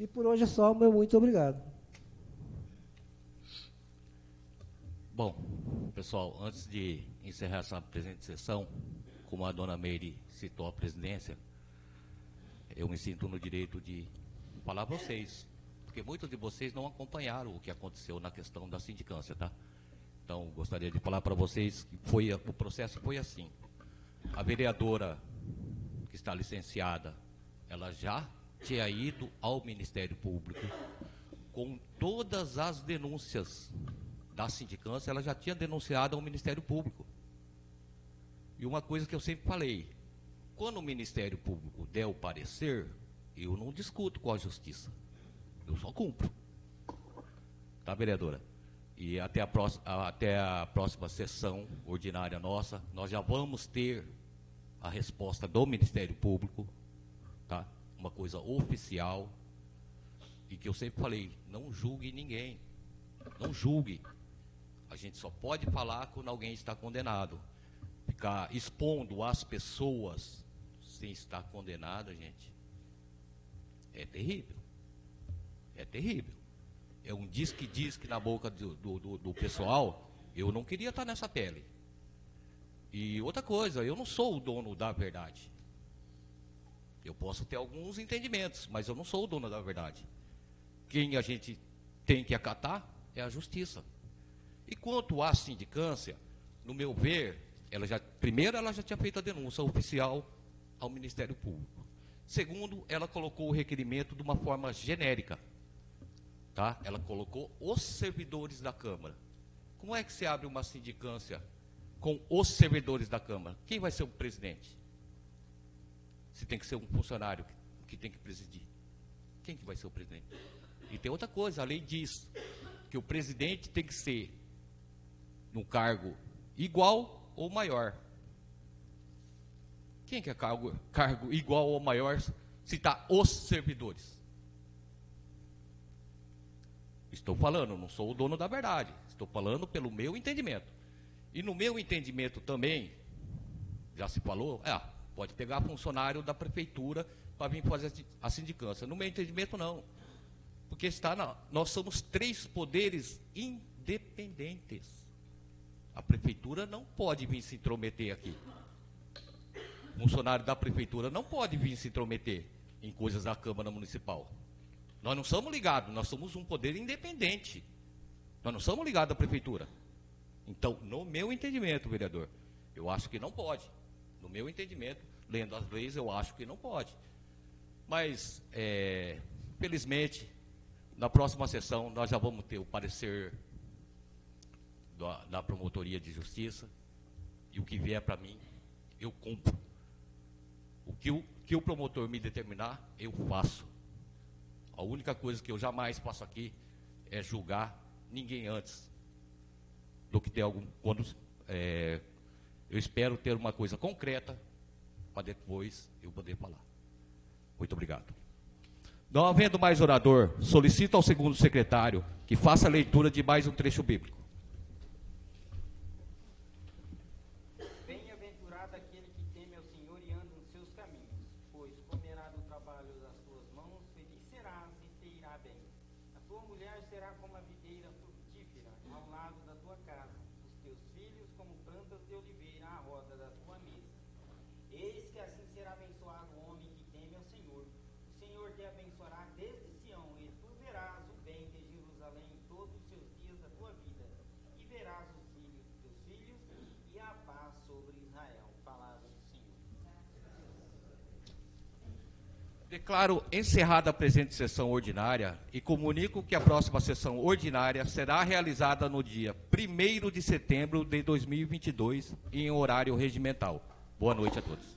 E por hoje é só, meu muito obrigado. Bom, pessoal, antes de encerrar essa presente sessão, como a dona Meire citou a presidência, eu me sinto no direito de falar a vocês, porque muitos de vocês não acompanharam o que aconteceu na questão da sindicância, tá? Então, gostaria de falar para vocês que o processo foi assim. A vereadora que está licenciada, ela já tinha ido ao Ministério Público com todas as denúncias da sindicância, ela já tinha denunciado ao Ministério Público. E uma coisa que eu sempre falei, quando o Ministério Público der o parecer, eu não discuto com a Justiça. Eu só cumpro. Tá, vereadora? E até a próxima sessão ordinária nossa, nós já vamos ter a resposta do Ministério Público, tá? Uma coisa oficial, e que eu sempre falei, não julgue ninguém. Não julgue. A gente só pode falar quando alguém está condenado. Ficar expondo as pessoas sem estar condenado, gente, é terrível. É terrível. É um diz que na boca do pessoal. Eu não queria estar nessa pele. E outra coisa, eu não sou o dono da verdade. Eu posso ter alguns entendimentos, mas eu não sou o dono da verdade. Quem a gente tem que acatar é a justiça. E quanto à sindicância, no meu ver, primeiro ela já tinha feito a denúncia oficial ao Ministério Público. Segundo, ela colocou o requerimento de uma forma genérica. Tá? Ela colocou os servidores da Câmara. Como é que se abre uma sindicância com os servidores da Câmara? Quem vai ser o presidente? Se tem que ser um funcionário que tem que presidir. Quem que vai ser o presidente? E tem outra coisa, a lei diz que o presidente tem que ser num cargo igual ou maior. Quem que é cargo igual ou maior se está os servidores? Estou falando, não sou o dono da verdade. Estou falando pelo meu entendimento. E no meu entendimento também, já se falou, pode pegar funcionário da prefeitura para vir fazer a sindicância. No meu entendimento, não. Porque nós somos 3 poderes independentes. A prefeitura não pode vir se intrometer aqui. O funcionário da prefeitura não pode vir se intrometer em coisas da Câmara Municipal. Nós não somos ligados, nós somos um poder independente. Nós não somos ligados à prefeitura. Então, no meu entendimento, vereador, eu acho que não pode. No meu entendimento, lendo as leis, eu acho que não pode. Mas, felizmente, na próxima sessão, nós já vamos ter o parecer da Promotoria de Justiça, e o que vier para mim, eu cumpro. O que o promotor me determinar, eu faço. A única coisa que eu jamais faço aqui é julgar ninguém antes do que ter algum... eu espero ter uma coisa concreta para depois eu poder falar. Muito obrigado. Não havendo mais orador, solicito ao segundo secretário que faça a leitura de mais um trecho bíblico. Bem-aventurado aquele que teme ao Senhor e anda nos seus caminhos, pois comerá do trabalho das tuas mãos, feliz serás e te irá bem. A tua mulher será como a videira frutífera ao lado da tua casa, os teus filhos como plantas de oliveira à roda da tua mesa. Eis que assim será abençoado o homem que teme ao Senhor. O Senhor te abençoará desde Sião, e tu verás o bem de Jerusalém todos os seus dias da tua vida, e verás os filhos dos teus filhos, e a paz sobre Israel. Palavra do Senhor. Declaro encerrada a presente sessão ordinária e comunico que a próxima sessão ordinária será realizada no dia 1º de setembro de 2022, em horário regimental. Boa noite a todos.